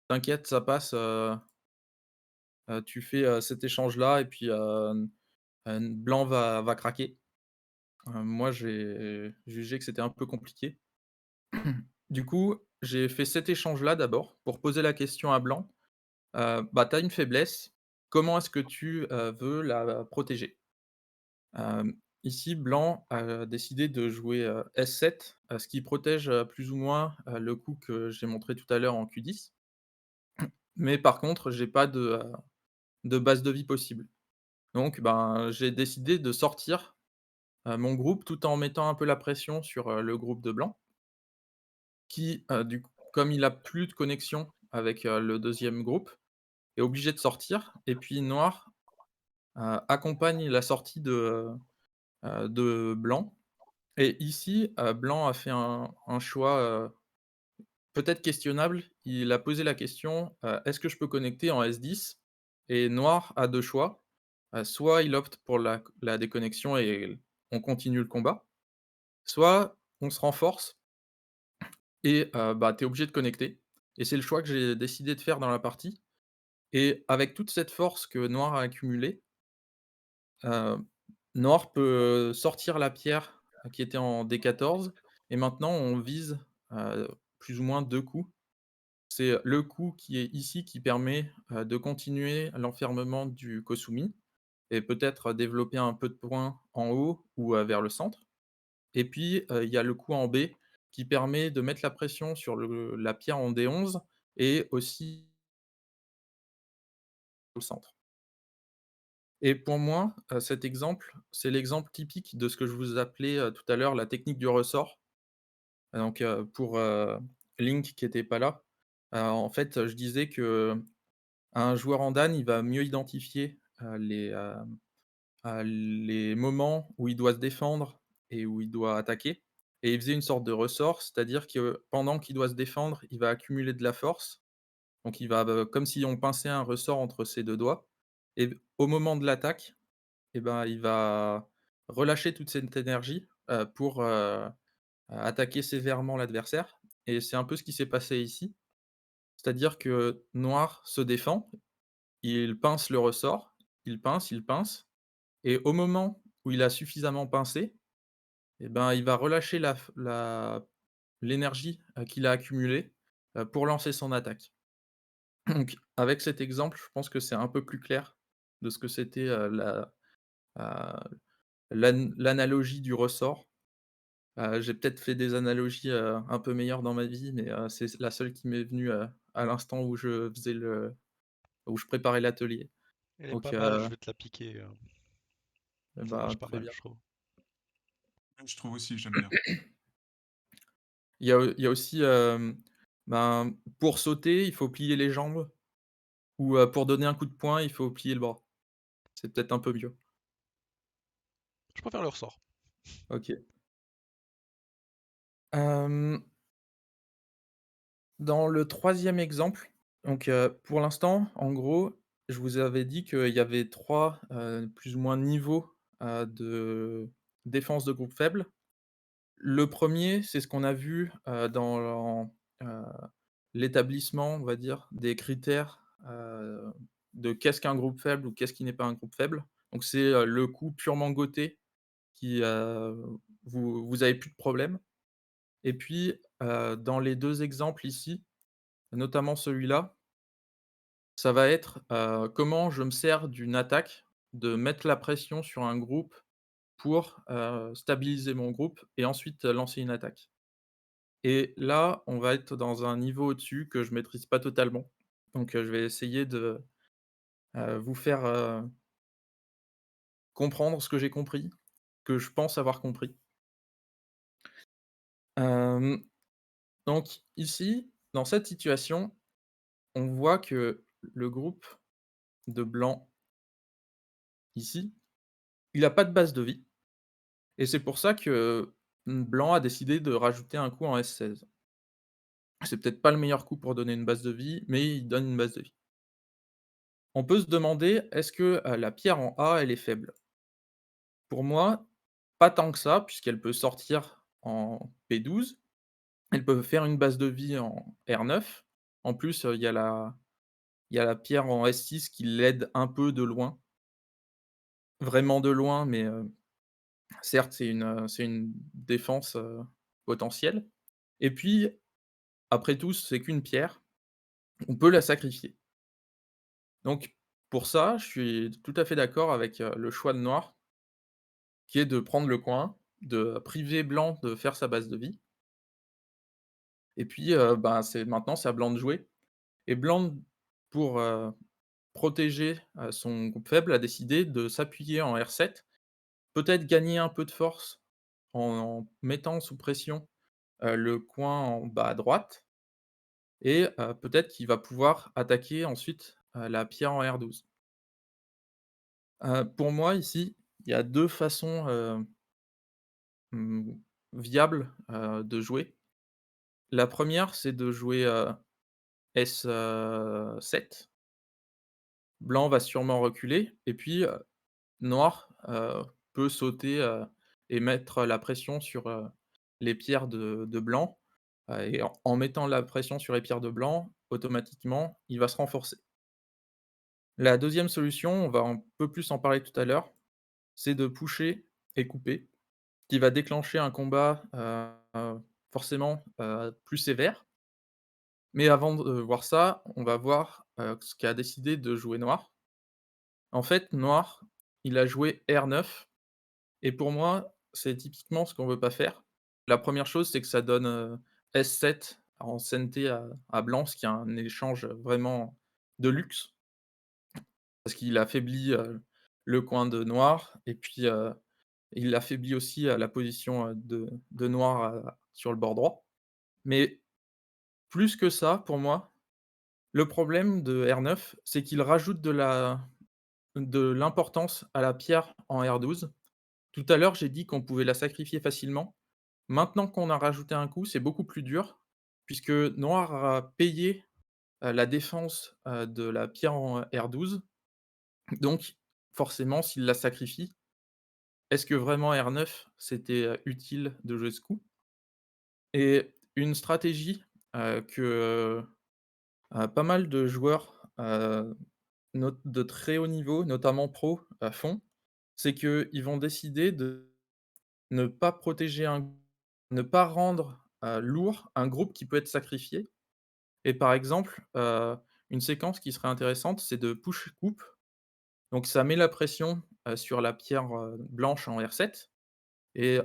«T'inquiète, ça passe, tu fais, cet échange-là et puis, blanc va craquer». Moi, j'ai jugé que c'était un peu compliqué. Du coup, j'ai fait cet échange-là d'abord pour poser la question à blanc, «Bah, tu as une faiblesse, comment est-ce que tu, veux la protéger?» ici, blanc a décidé de jouer, S7, ce qui protège, plus ou moins, le coup que j'ai montré tout à l'heure en Q10. Mais par contre, j'ai pas de base de vie possible. Donc ben, j'ai décidé de sortir, mon groupe tout en mettant un peu la pression sur, le groupe de blanc qui, du coup, comme il a plus de connexion avec, le deuxième groupe, est obligé de sortir et puis noir, accompagne la sortie de blanc et ici, blanc a fait un choix, peut-être questionnable. Il a posé la question, «Est-ce que je peux connecter en S10?» Et noir a 2 choix, soit il opte pour la déconnexion et on continue le combat, soit on se renforce et bah, tu es obligé de connecter et c'est le choix que j'ai décidé de faire dans la partie et avec toute cette force que noir a accumulée, heu, noir peut sortir la pierre, qui était en D14 et maintenant on vise, plus ou moins 2 coups. C'est le coup qui est ici qui permet, de continuer l'enfermement du Kosumi et peut-être développer un peu de points en haut ou, vers le centre et puis, il y a le coup en B qui permet de mettre la pression sur la pierre en D11 et aussi au centre et pour moi, cet exemple, c'est l'exemple typique de ce que je vous appelais, tout à l'heure la technique du ressort. Donc, pour, Link qui était pas là, en fait, je disais que un joueur en Dan, il va mieux identifier, les moments où il doit se défendre et où il doit attaquer et il faisait une sorte de ressort, c'est-à-dire que pendant qu'il doit se défendre, il va accumuler de la force, donc il va, comme si on pinçait un ressort entre ses 2 doigts et au moment de l'attaque et ben, il va relâcher toute cette énergie, pour, attaquer sévèrement l'adversaire et c'est un peu ce qui s'est passé ici. C'est-à-dire que noir se défend, il pince le ressort, il pince et au moment où il a suffisamment pincé et ben, il va relâcher l'énergie, qu'il a accumulée, pour lancer son attaque. Donc avec cet exemple, je pense que c'est un peu plus clair de ce que c'était, heu, l'analogie du ressort. J'ai peut-être fait des analogies, un peu meilleures dans ma vie, mais c'est la seule qui m'est venue, à l'instant où je préparais l'atelier. Elle est Donc pas mal, je vais te la piquer, ça bah, marche pas très mal, bien. je trouve. Je trouve aussi, j'aime bien. Il y a aussi, ben, pour sauter, il faut plier les jambes ou, pour donner un coup de poing, il faut plier le bras. C'est peut-être un peu mieux. Je préfère le ressort. OK. Hem, dans le troisième exemple, donc, pour l'instant, en gros, je vous avais dit qu'il y avait 3 plus ou moins niveaux, de défense de groupe faible. Le premier, c'est ce qu'on a vu, l'établissement, on va dire, des critères, de qu'est-ce qu'un groupe faible ou qu'est-ce qui n'est pas un groupe faible. Donc c'est, le coup purement Go-T qui, vous avez plus de problème et puis, dans les 2 exemples ici, notamment celui-là, ça va être, comment je me sers d'une attaque, de mettre la pression sur un groupe pour, stabiliser mon groupe et ensuite, lancer une attaque. Et là, on va être dans un niveau au-dessus que je maîtrise pas totalement. Donc, je vais essayer de, vous faire, comprendre ce que j'ai compris, que je pense avoir compris. Hem, donc ici, dans cette situation, on voit que le groupe de blanc ici, il a pas de base de vie et c'est pour ça que, blanc a décidé de rajouter un coup en S16. C'est peut-être pas le meilleur coup pour donner une base de vie, mais il donne une base de vie. On peut se demander, est-ce que, la pierre en A, elle est faible? Pour moi, pas tant que ça, puisqu'elle peut sortir en P12. Elle peut faire une base de vie en R9. En plus, il y a la pierre en S6 qui l'aide un peu de loin. Vraiment de loin, mais certes, c'est une défense, potentielle. Et puis, après tout, c'est qu'une pierre, on peut la sacrifier. Donc pour ça, je suis tout à fait d'accord avec, le choix de noir qui est de prendre le coin, de priver blanc de faire sa base de vie et puis, c'est à blanc de jouer et blanc pour, protéger, son groupe faible a décidé de s'appuyer en R7, peut-être gagner un peu de force en mettant sous pression, le coin en bas à droite et peut-être qu'il va pouvoir attaquer ensuite, la pierre en R12. Pour moi ici, il y a 2 façons, mmh, viables, de jouer. La première, c'est de jouer, S7. Blanc va sûrement reculer et puis, noir, peut sauter, et mettre la pression sur, les pierres de blanc, et en mettant la pression sur les pierres de blanc, automatiquement, il va se renforcer. La deuxième solution, on va un peu plus en parler tout à l'heure, c'est de pusher et couper, qui va déclencher un combat, forcément, plus sévère. Mais avant de voir ça, on va voir, ce qu'a décidé de jouer noir. En fait, noir, il a joué R9 et pour moi, c'est typiquement ce qu'on veut pas faire. La première chose, c'est que ça donne, S7 en CNT à blanc, ce qui est un échange vraiment de luxe. Parce qu'il affaiblit, le coin de noir et puis, il affaiblit aussi, la position, de noir, sur le bord droit. Mais plus que ça, pour moi, le problème de R9, c'est qu'il rajoute de l'importance à la pierre en R12. Tout à l'heure, j'ai dit qu'on pouvait la sacrifier facilement. Maintenant qu'on a rajouté un coup, c'est beaucoup plus dur puisque noir a payé, la défense, de la pierre en R12. Donc forcément, s'il la sacrifie, est-ce que vraiment R9, c'était, utile de jouer ce coup? Et une stratégie, que, pas mal de joueurs, de très haut niveau, notamment pro, font, c'est qu'ils vont décider de ne pas protéger ne pas rendre, lourd un groupe qui peut être sacrifié et par exemple, une séquence qui serait intéressante, c'est de push coupe. Donc ça met la pression, sur la pierre, blanche en R7 et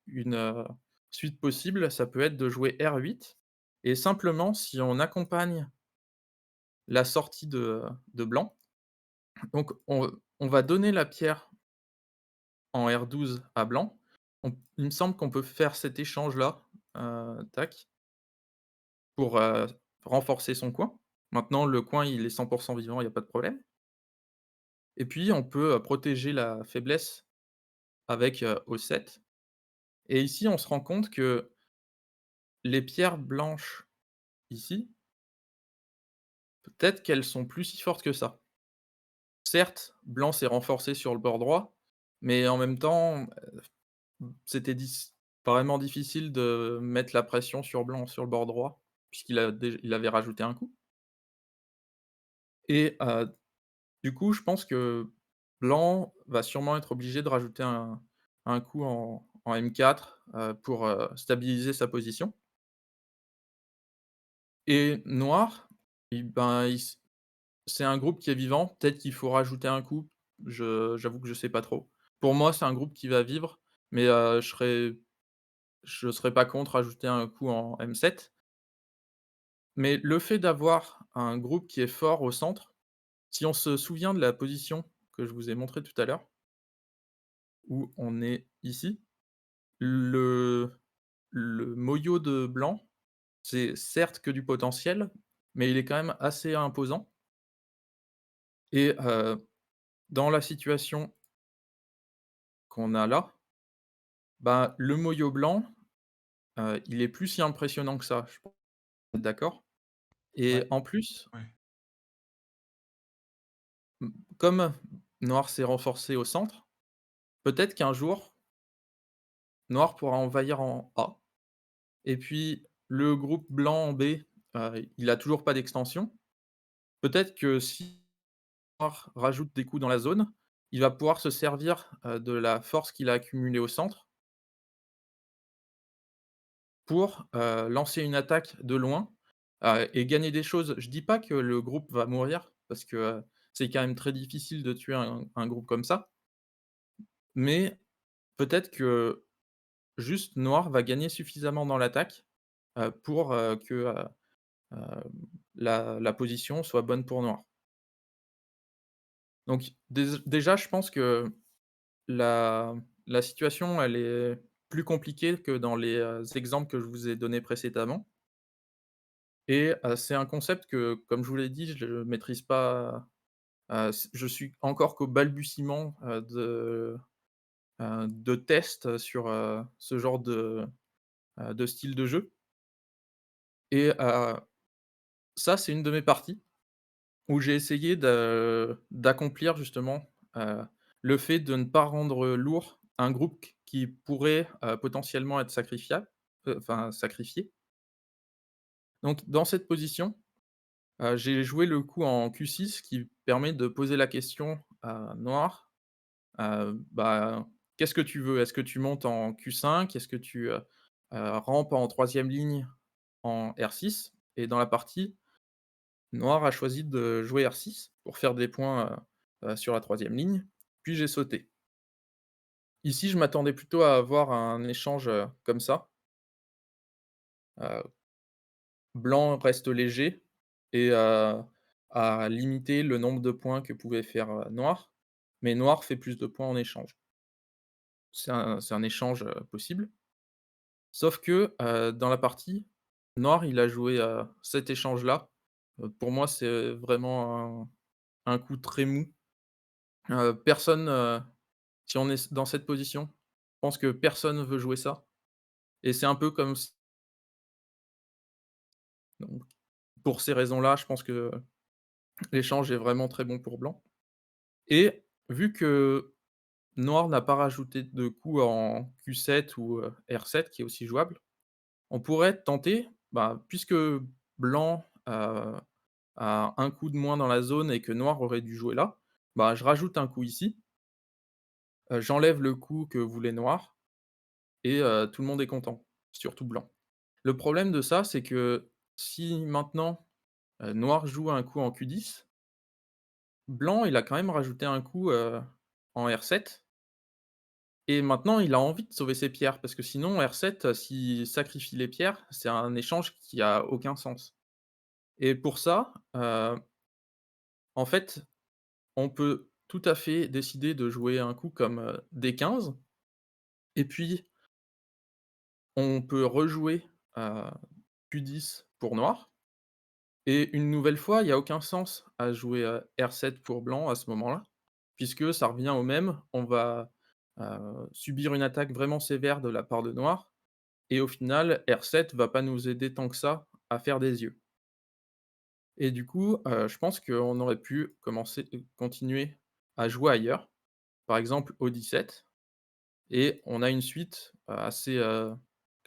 une, suite possible, ça peut être de jouer R8 et simplement si on accompagne la sortie de blanc, donc on va donner la pierre en R12 à blanc. Il me semble qu'on peut faire cet échange-là, tac, pour, renforcer son coin. Maintenant le coin, il est 100 vivant, il y a pas de problème et puis on peut, protéger la faiblesse avec, O7 et ici on se rend compte que les pierres blanches ici, peut-être qu'elles sont plus si fortes que ça. Certes, blanc s'est renforcé sur le bord droit, mais en même temps, c'était vraiment difficile de mettre la pression sur blanc sur le bord droit, il avait rajouté un coup et du coup, je pense que blanc va sûrement être obligé de rajouter un coup en M4, pour, stabiliser sa position et noir, il s c'est un groupe qui est vivant, peut-être qu'il faut rajouter un coup, j'avoue que je sais pas trop. Pour moi, c'est un groupe qui va vivre, mais je serais pas contre rajouter un coup en M7. Mais le fait d'avoir un groupe qui est fort au centre, si on se souvient de la position que je vous ai montrée tout à l'heure, où on est ici, le le Moyo de blanc, c'est certes que du potentiel, mais il est quand même assez imposant et dans la situation qu'on a là, bah, le Moyo blanc, il est plus si impressionnant que ça, je pense, vous êtes d'accord? Et Ouais. en plus, Ouais. comme noir s'est renforcé au centre, peut-être qu'un jour, noir pourra envahir en A et puis le groupe blanc en B, il a toujours pas d'extension. Peut-être que si noir rajoute des coups dans la zone, il va pouvoir se servir, de la force qu'il a accumulée au centre pour, lancer une attaque de loin, et gagner des choses. Je dis pas que le groupe va mourir parce que, c'est quand même très difficile de tuer un groupe comme ça, mais peut-être que juste noir va gagner suffisamment dans l'attaque, pour, que, la position soit bonne pour noir. Donc déjà, je pense que la la situation, elle est plus compliquée que dans les, exemples que je vous ai donnés précédemment et c'est un concept que, comme je vous l'ai dit, je ne maîtrise pas, je suis encore qu'au balbutiement, de tests sur, ce genre de style de jeu et ça, c'est une de mes parties où j'ai essayé d'accomplir justement, le fait de ne pas rendre lourd un groupe qui pourrait, potentiellement être sacrifié. Donc dans cette position, j'ai joué le coup en Q6 qui permet de poser la question à noir, bah, qu'est-ce que tu veux? Est-ce que tu montes en Q5? Est-ce que tu, rampes en troisième ligne en R6? Et dans la partie, noir a choisi de jouer R6 pour faire des points, sur la troisième ligne, puis j'ai sauté. Ici, je m'attendais plutôt à avoir un échange, comme ça. Heu, Blanc reste léger et a limité le nombre de points que pouvait faire, noir, mais noir fait plus de points en échange. C'est un échange, possible. Sauf que, dans la partie, noir, il a joué, cet échange-là. Pour moi, c'est vraiment un coup très mou. Personne, si on est dans cette position, je pense que personne veut jouer ça et c'est un peu comme s donc pour ces raisons-là, je pense que l'échange est vraiment très bon pour blanc et vu que noir n'a pas rajouté de coup en Q7 ou, R7 qui est aussi jouable, on pourrait tenter, bah, puisque blanc, a un coup de moins dans la zone et que noir aurait dû jouer là, bah, je rajoute un coup ici, j'enlève le coup que voulait noir et tout le monde est content, surtout blanc. Le problème de ça, c'est que si maintenant, noir joue un coup en Q10, blanc, il a quand même rajouté un coup, en R7 et maintenant il a envie de sauver ses pierres parce que sinon R7, s'il sacrifie les pierres, c'est un échange qui a aucun sens et pour ça, en fait, on peut tout à fait décider de jouer un coup comme, D15 et puis on peut rejouer, heu, Q10 pour noir. Et une nouvelle fois, il y a aucun sens à jouer, R7 pour blanc à ce moment-là, puisque ça revient au même. On va, subir une attaque vraiment sévère de la part de noir et au final, R7 va pas nous aider tant que ça à faire des yeux. Et du coup, je pense qu'on aurait pu continuer à jouer ailleurs, par exemple au 17 et on a une suite, assez,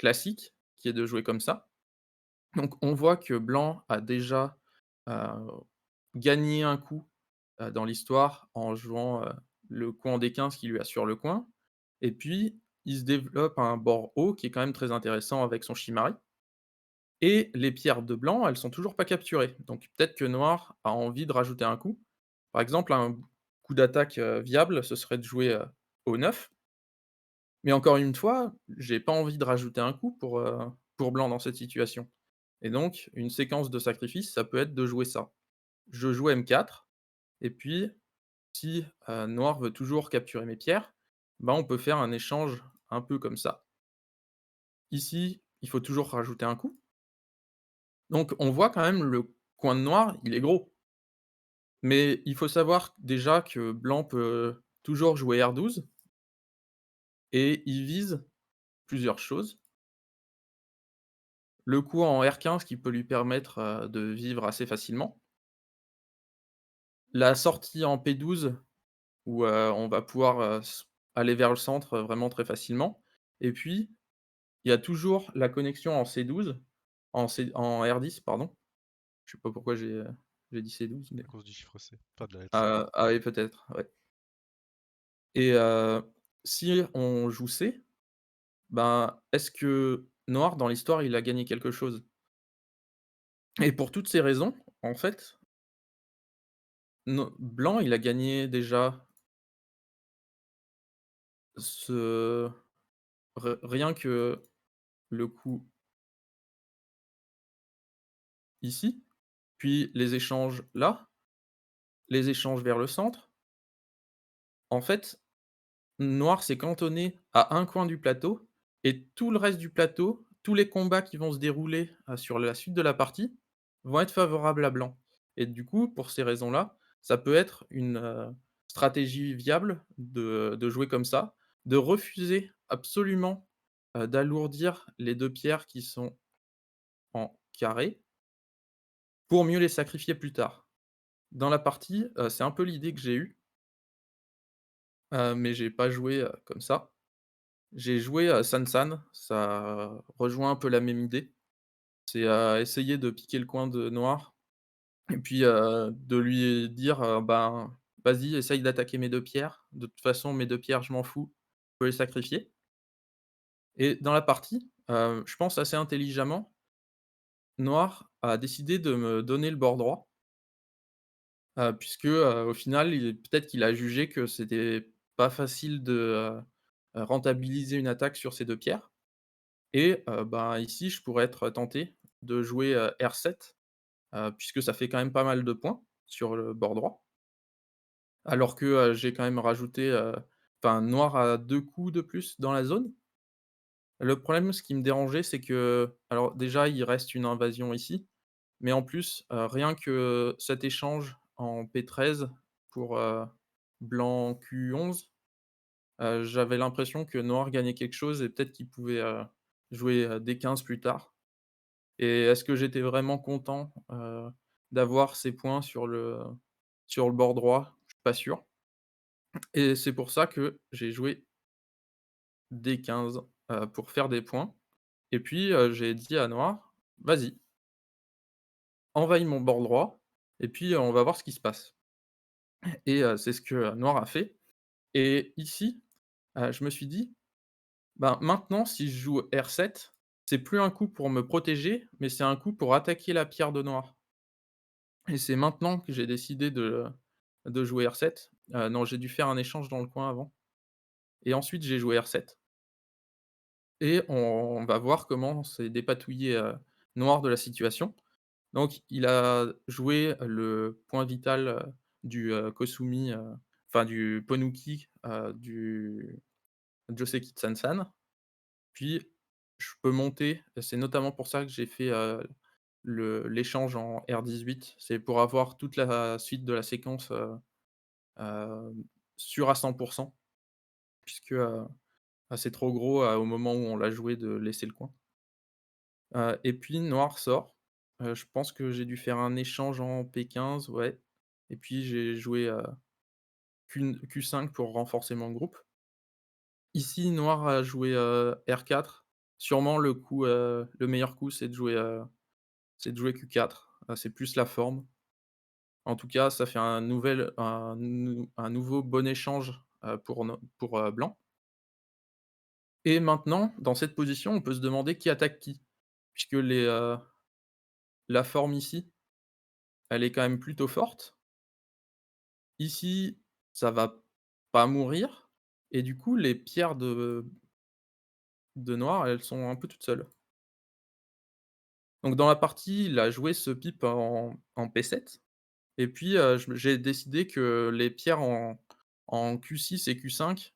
classique qui est de jouer comme ça. Donc on voit que blanc a déjà, heu, gagné un coup, dans l'histoire en jouant, le coup en D15 qui lui assure le coin et puis il se développe un bord haut qui est quand même très intéressant avec son Chimari et les pierres de blanc, elles sont toujours pas capturées. Donc peut-être que noir a envie de rajouter un coup. Par exemple, un coup d'attaque, viable, ce serait de jouer, au 9. Mais encore une fois, j'ai pas envie de rajouter un coup pour blanc dans cette situation. Et donc, une séquence de sacrifice, ça peut être de jouer ça. Je joue M4 et puis si, noir veut toujours capturer mes pierres, ben, on peut faire un échange un peu comme ça. Ici, il faut toujours rajouter un coup. Donc on voit quand même le coin de noir, il est gros. Mais il faut savoir déjà que blanc peut toujours jouer R12 et il vise plusieurs choses. Le coup en R15 qui peut lui permettre, de vivre assez facilement. La sortie en P12 où, on va pouvoir, aller vers le centre, vraiment très facilement et puis, il y a toujours la connexion en C12, en R10 pardon. Je sais pas pourquoi j'ai dit C12 mais À cause du chiffre C, enfin de la lettre C. ah oui peut-être, ouais et si on joue C, ben, est-ce que noir dans l'histoire, il a gagné quelque chose? Et pour toutes ces raisons, en fait, no blanc, il a gagné déjà ce rien que le coup ici, puis les échanges là, les échanges vers le centre, en fait, noir s'est cantonné à un coin du plateau et tout le reste du plateau, tous les combats qui vont se dérouler, sur la suite de la partie, vont être favorables à blanc et du coup, pour ces raisons-là, ça peut être une, stratégie viable de jouer comme ça, de refuser absolument, d'alourdir les 2 pierres qui sont en carré pour mieux les sacrifier plus tard. Dans la partie, c'est un peu l'idée que j'ai eue, mais j'ai pas joué, comme ça. J'ai joué, San San, ça rejoint un peu la même idée. C'est, essayer de piquer le coin de noir et puis, de lui dire, «Ben, vas-y, essaye d'attaquer mes 2 pierres. De toute façon, mes 2 pierres, je m'en fous, je peux les sacrifier» et dans la partie, je pense assez intelligemment, noir a décidé de me donner le bord droit, puisque, au final, peut-être qu'il a jugé que c'était pas facile de, rentabiliser une attaque sur ces 2 pierres. Et ben, ici, je pourrais être tenté de jouer, R7, puisque ça fait quand même pas mal de points sur le bord droit. Alors que, j'ai quand même rajouté, enfin, noir a 2 coups de plus dans la zone. Le problème, ce qui me dérangeait, c'est que alors déjà, il reste une invasion ici, mais en plus, rien que cet échange en P13 pour, blanc Q11, j'avais l'impression que noir gagnait quelque chose et peut-être qu'il pouvait, jouer, D15 plus tard. Et est-ce que j'étais vraiment content, d'avoir ces points sur le bord droit? Je suis pas sûr et c'est pour ça que j'ai joué D15, pour faire des points et puis, j'ai dit à noir: «Vas-y, envahis mon bord droit et puis, on va voir ce qui se passe» et c'est ce que, noir a fait et ici, je me suis dit: «Ben, maintenant si je joue R7, c'est plus un coup pour me protéger, mais c'est un coup pour attaquer la pierre de noir». Et c'est maintenant que j'ai décidé de jouer R7. Non, j'ai dû faire un échange dans le coin avant et ensuite j'ai joué R7 et on va voir comment s'est dépatouillé, Noir de la situation. Donc il a joué le point vital, du, Kosumi, enfin du Ponuki, du Joseki Sansan. Puis je peux monter, c'est notamment pour ça que j'ai fait, l'échange en R18. C'est pour avoir toute la suite de la séquence, Hem, sûr à 100 puisque, c'est trop gros, au moment où on l'a joué de laisser le coin. Et puis noir sort. Je pense que j'ai dû faire un échange en P15, ouais et puis j'ai joué, Q5 pour renforcer mon groupe. Ici, noir a joué, R4. Sûrement le meilleur coup, c'est de jouer Q4. C'est plus la forme. En tout cas, ça fait un nouveau bon échange, pour, blanc. Et maintenant, dans cette position, on peut se demander qui attaque qui? Puisque la forme ici, elle est quand même plutôt forte. Ici, ça va pas mourir et du coup, les pierres de noir, elles sont un peu toutes seules. Donc dans la partie, il a joué ce pipe en P7 et puis, j'ai décidé que les pierres en Q6 et Q5,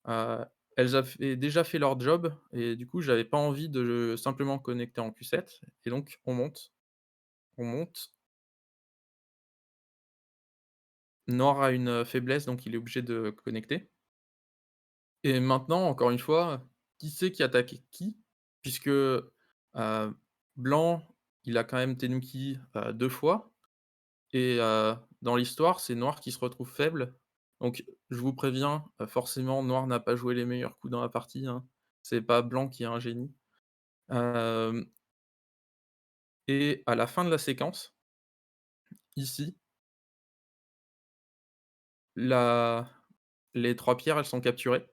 heu, elles avaient déjà fait leur job et du coup, j'avais pas envie de simplement connecter en Q7 et donc on monte. Noir a une, faiblesse, donc il est obligé de connecter et maintenant, encore une fois, qui c'est qui attaque qui? Puisque, blanc, il a quand même Tenuki, 2 fois et dans l'histoire, c'est noir qui se retrouve faible. Donc je vous préviens, forcément, noir n'a pas joué les meilleurs coups dans la partie, hein. C'est pas blanc qui est un génie. Hem Et à la fin de la séquence, ici, la les 3 pierres, elles sont capturées.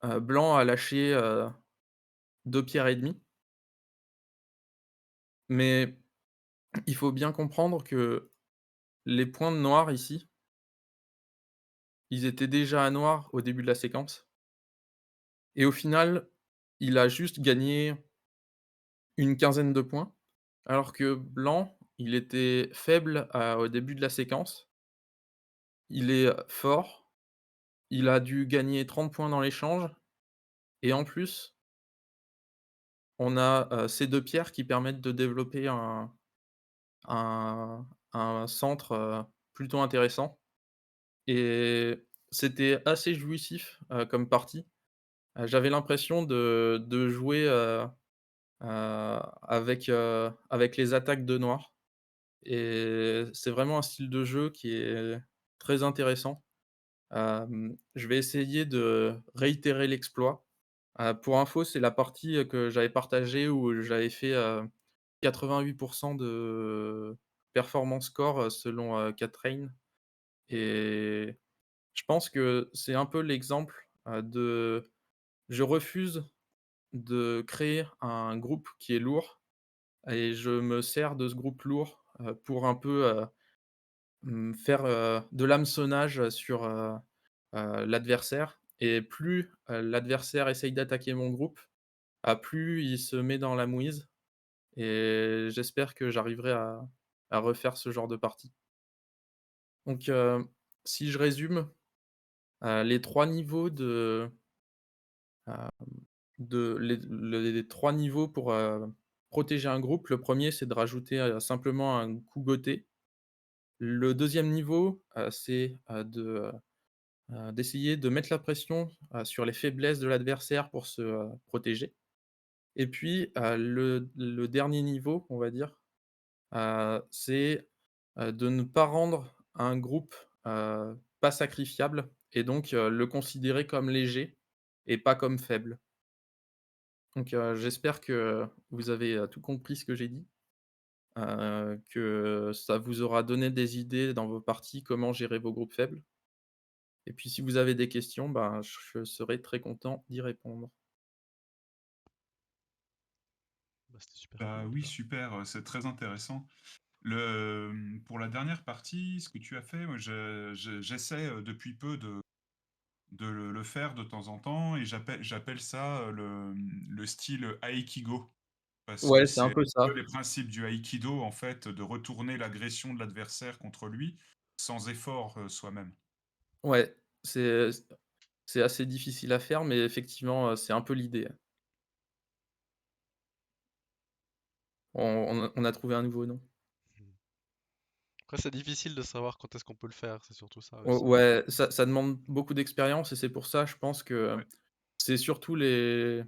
Blanc a lâché, 2 pierres et demie, mais il faut bien comprendre que les points de noir ici, ils étaient déjà à noir au début de la séquence et au final, il a juste gagné une quinzaine de points, alors que blanc, il était faible au début de la séquence. Il est, fort, il a dû gagner 30 points dans l'échange et en plus, on a, ces 2 pierres qui permettent de développer un un centre, plutôt intéressant et c'était assez jouissif, comme partie. J'avais l'impression de jouer, avec les attaques de noir et c'est vraiment un style de jeu qui est très intéressant. Je vais essayer de réitérer l'exploit. Pour info, c'est la partie, que j'avais partagée où j'avais fait, 88 de performance score, selon, Catrain et je pense que c'est un peu l'exemple, de je refuse de créer un groupe qui est lourd et je me sers de ce groupe lourd, pour un peu, faire, de l'hameçonnage sur, l'adversaire et plus, l'adversaire essaye d'attaquer mon groupe, plus il se met dans la mouise et j'espère que j'arriverai à refaire ce genre de partie. Donc, si je résume, les 3 niveaux heu, les 3 niveaux pour, protéger un groupe, le premier c'est de rajouter, simplement un coup goté. Le deuxième niveau, c'est, d'essayer de mettre la pression, sur les faiblesses de l'adversaire pour se, protéger et puis, le dernier niveau, on va dire, c'est, de ne pas rendre un groupe, pas sacrifiable et donc, le considérer comme léger et pas comme faible. Donc, j'espère que vous avez, tout compris ce que j'ai dit, que ça vous aura donné des idées dans vos parties, comment gérer vos groupes faibles et puis si vous avez des questions, ben, je serai très content d'y répondre. Bah, c'était super cool Bah en tout oui, cas. super, c'est très intéressant. Pour la dernière partie, ce que tu as fait, moi j'essaie, depuis peu de le faire de temps en temps et j'appelle ça, le style aikido. Parce que Ouais, c'est un c'est peu un peu ça. les principes du aïkido, en fait, de retourner l'agression de l'adversaire contre lui, sans effort, soi-même. Ouais, c'est c'est assez difficile à faire, mais effectivement, c'est un peu l'idée. On a trouvé un nouveau nom. Mmh. Après, c'est difficile de savoir quand est-ce qu'on peut le faire, c'est surtout ça O aussi. ouais, ça demande beaucoup d'expérience et c'est pour ça, je pense que Ouais. c'est surtout les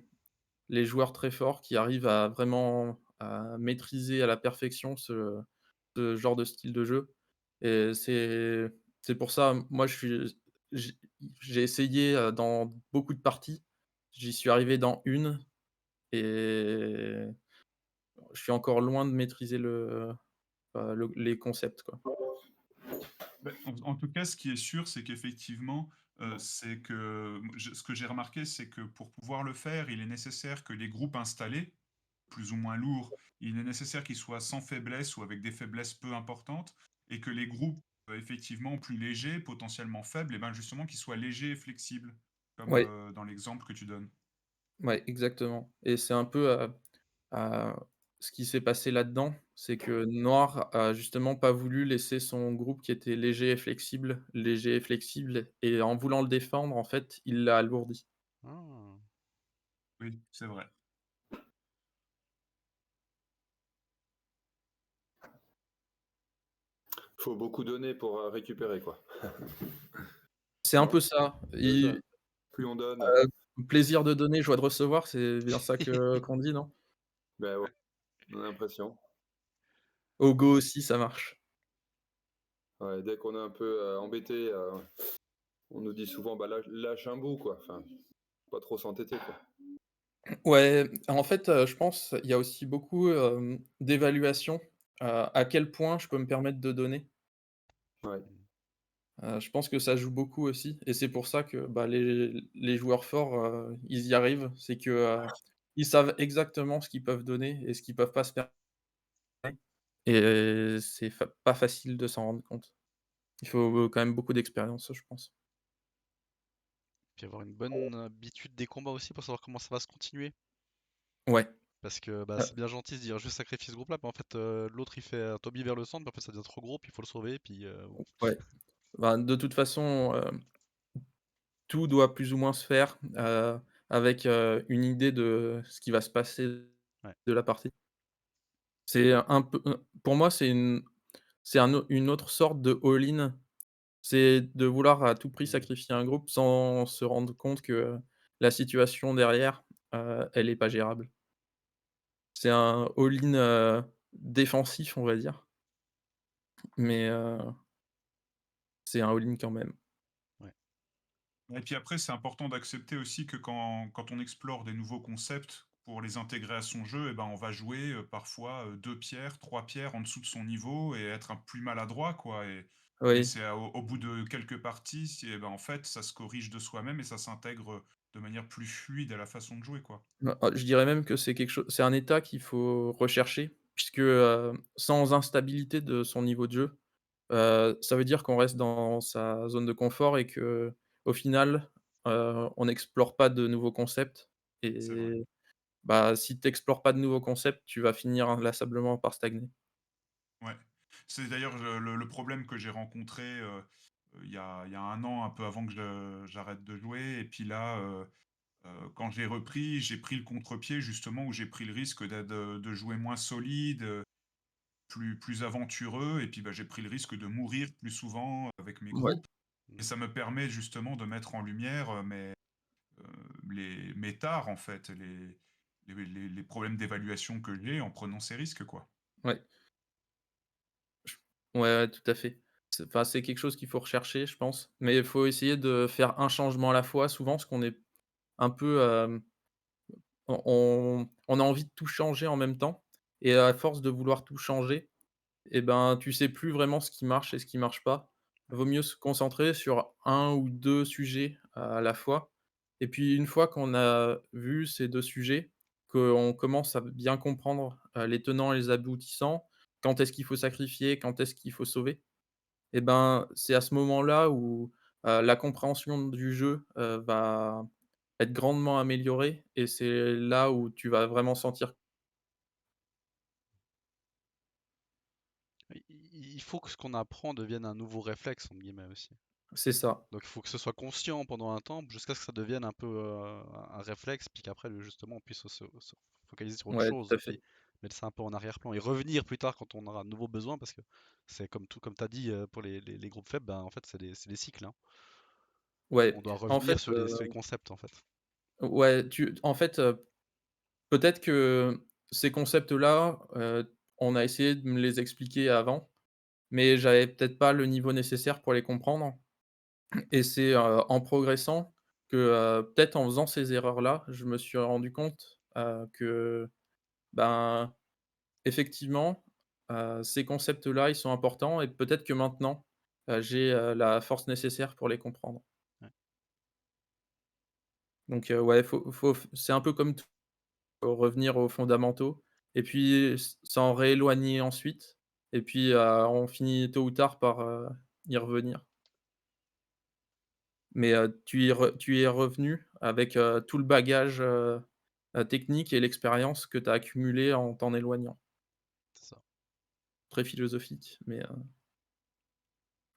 joueurs très forts qui arrivent à vraiment à maîtriser à la perfection ce genre de style de jeu et c'est pour ça, moi je suis j'ai j'ai essayé, dans beaucoup de parties. J'y suis arrivé dans une et je suis encore loin de maîtriser les concepts, quoi. Beh, en tout cas, ce qui est sûr, c'est qu'effectivement, c'est que, ce que j'ai remarqué, c'est que pour pouvoir le faire, il est nécessaire que les groupes installés, plus ou moins lourds, il est nécessaire qu'ils soient sans faiblesse ou avec des faiblesses peu importantes et que les groupes, effectivement plus légers, potentiellement faibles et ben, justement qu'ils soient légers et flexibles, comme, Ouais, dans l'exemple que tu donnes. ouais, exactement et c'est un peu, Heu, ce qui s'est passé là-dedans, c'est que Noir a justement pas voulu laisser son groupe qui était léger et flexible et en voulant le défendre, en fait, il l'a alourdi. Ah! Oui, c'est vrai. Faut beaucoup donner pour, récupérer, quoi. C'est un peu ça. C'est ça. Plus on donne, Plaisir de donner, joie de recevoir, c'est bien ça que qu'on dit, non? ben ouais, Ouais. on a l'impression. Au Go aussi, ça marche. Ouais, dès qu'on est un peu, embêté, on nous dit souvent: «Bah, lâche un bout, quoi». Enfin, pas trop s'entêter, quoi. Ouais, en fait, je pense, il y a aussi beaucoup, d'évaluation, à quel point je peux me permettre de donner. Ouais. Mmh. Je pense que ça joue beaucoup aussi et c'est pour ça que, bah, les joueurs forts, ils y arrivent. C'est que, ils savent exactement ce qu'ils peuvent donner et ce qu'ils peuvent pas se permettre et c'est pas facile de s'en rendre compte. Il faut quand même beaucoup d'expérience, je pense. Puis avoir une bonne habitude des combats aussi pour savoir comment ça va se continuer. Ouais. Parce que bah, Ah, c'est bien gentil de se dire je vais sacrifier ce groupe-là, mais en fait l'autre il fait un Toby vers le centre, puis en fait ça devient trop gros, puis il faut le sauver, puis ouais. Bah, de toute façon, tout doit plus ou moins se faire, avec, une idée de ce qui va se passer ouais. de la partie. C'est un peu, pour moi, c'est une autre sorte de all-in. C'est de vouloir à tout prix Mmh. sacrifier un groupe sans se rendre compte que, la situation derrière, elle est pas gérable. C'est un all-in, défensif, on va dire, mais, c'est un all-in quand même. Ouais. Et puis après, c'est important d'accepter aussi que quand on explore des nouveaux concepts, pour les intégrer à son jeu, et ben, on va jouer parfois 2 pierres, 3 pierres en dessous de son niveau et être un plus maladroit, quoi. Et Oui, c'est au bout de quelques parties, et ben, en fait, ça se corrige de soi-même et ça s'intègre de manière plus fluide à la façon de jouer, quoi. je dirais même que c'est un état qu'il faut rechercher puisque, sans instabilité de son niveau de jeu, ça veut dire qu'on reste dans sa zone de confort et qu'au final, on n'explore pas de nouveaux concepts C'est vrai. et bah, si tu explores pas de nouveaux concepts, tu vas finir inlassablement par stagner. Ouais. C'est d'ailleurs le problème que j'ai rencontré, il y a 1 an, un peu avant que j'arrête de jouer et puis là, quand j'ai pris le contre-pied justement où j'ai pris le risque de jouer moins solide, plus aventureux et puis, bah, j'ai pris le risque de mourir plus souvent avec mes Ouais, groupes Mmh. et ça me permet justement de mettre en lumière, heu, mes tares en fait, les problèmes d'évaluation que j'ai en prenant ces risques, quoi. ouais, ouais, ouais, tout à fait. C'est quelque chose qu'il faut rechercher, je pense, mais il faut essayer de faire un changement à la fois souvent, parce qu'on est un peu, on a envie de tout changer en même temps et à force de vouloir tout changer et ben, tu sais plus vraiment ce qui marche et ce qui marche pas. Ouais, Vaut mieux se concentrer sur un ou 2 sujets à la fois et puis une fois qu'on a vu ces 2 sujets, qu'on commence à bien comprendre, les tenants et les aboutissants, quand est-ce qu'il faut sacrifier, quand est-ce qu'il faut sauver et ben, c'est à ce moment-là où, la compréhension du jeu, va être grandement améliorée et c'est là où tu vas vraiment sentir Il faut que ce qu'on apprend devienne un nouveau réflexe entre guillemets aussi. c'est ça. Donc il faut que ce soit conscient pendant un temps jusqu'à ce que ça devienne un peu un réflexe, puis qu'après justement on puisse se focaliser sur autre Ouais, tout chose, à fait. puis mettre ça un peu en arrière-plan et revenir plus tard quand on aura de nouveaux besoins, parce que c'est comme tout, comme tu as dit pour les groupes faibles, ben, en fait c'est des cycles, hein. On Ouais, doit en fait, revenir sur les concepts en fait. ouais, en fait, peut-être que ces concepts-là, on a essayé de me les expliquer avant, mais j'avais peut-être pas le niveau nécessaire pour les comprendre et c'est, en progressant que, peut-être en faisant ces erreurs-là, je me suis rendu compte, que, ben, effectivement, ces concepts-là, ils sont importants et peut-être que maintenant, j'ai, la force nécessaire pour les comprendre. Ouais. Donc, ouais, faut c'est un peu comme tout, faut revenir aux fondamentaux et puis s'en rééloigner ensuite et puis, on finit tôt ou tard par, y revenir. Mais, tu y es revenu avec, tout le bagage, technique et l'expérience que tu as accumulé en t'en éloignant. C'est ça. Très philosophique,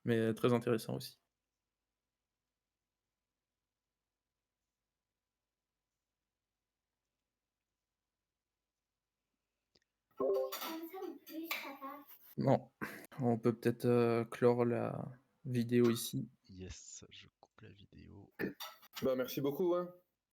mais très intéressant aussi. Bon, on peut peut-être, clore la vidéo ici. Yes, je coupe la vidéo. Bah, merci beaucoup, hein.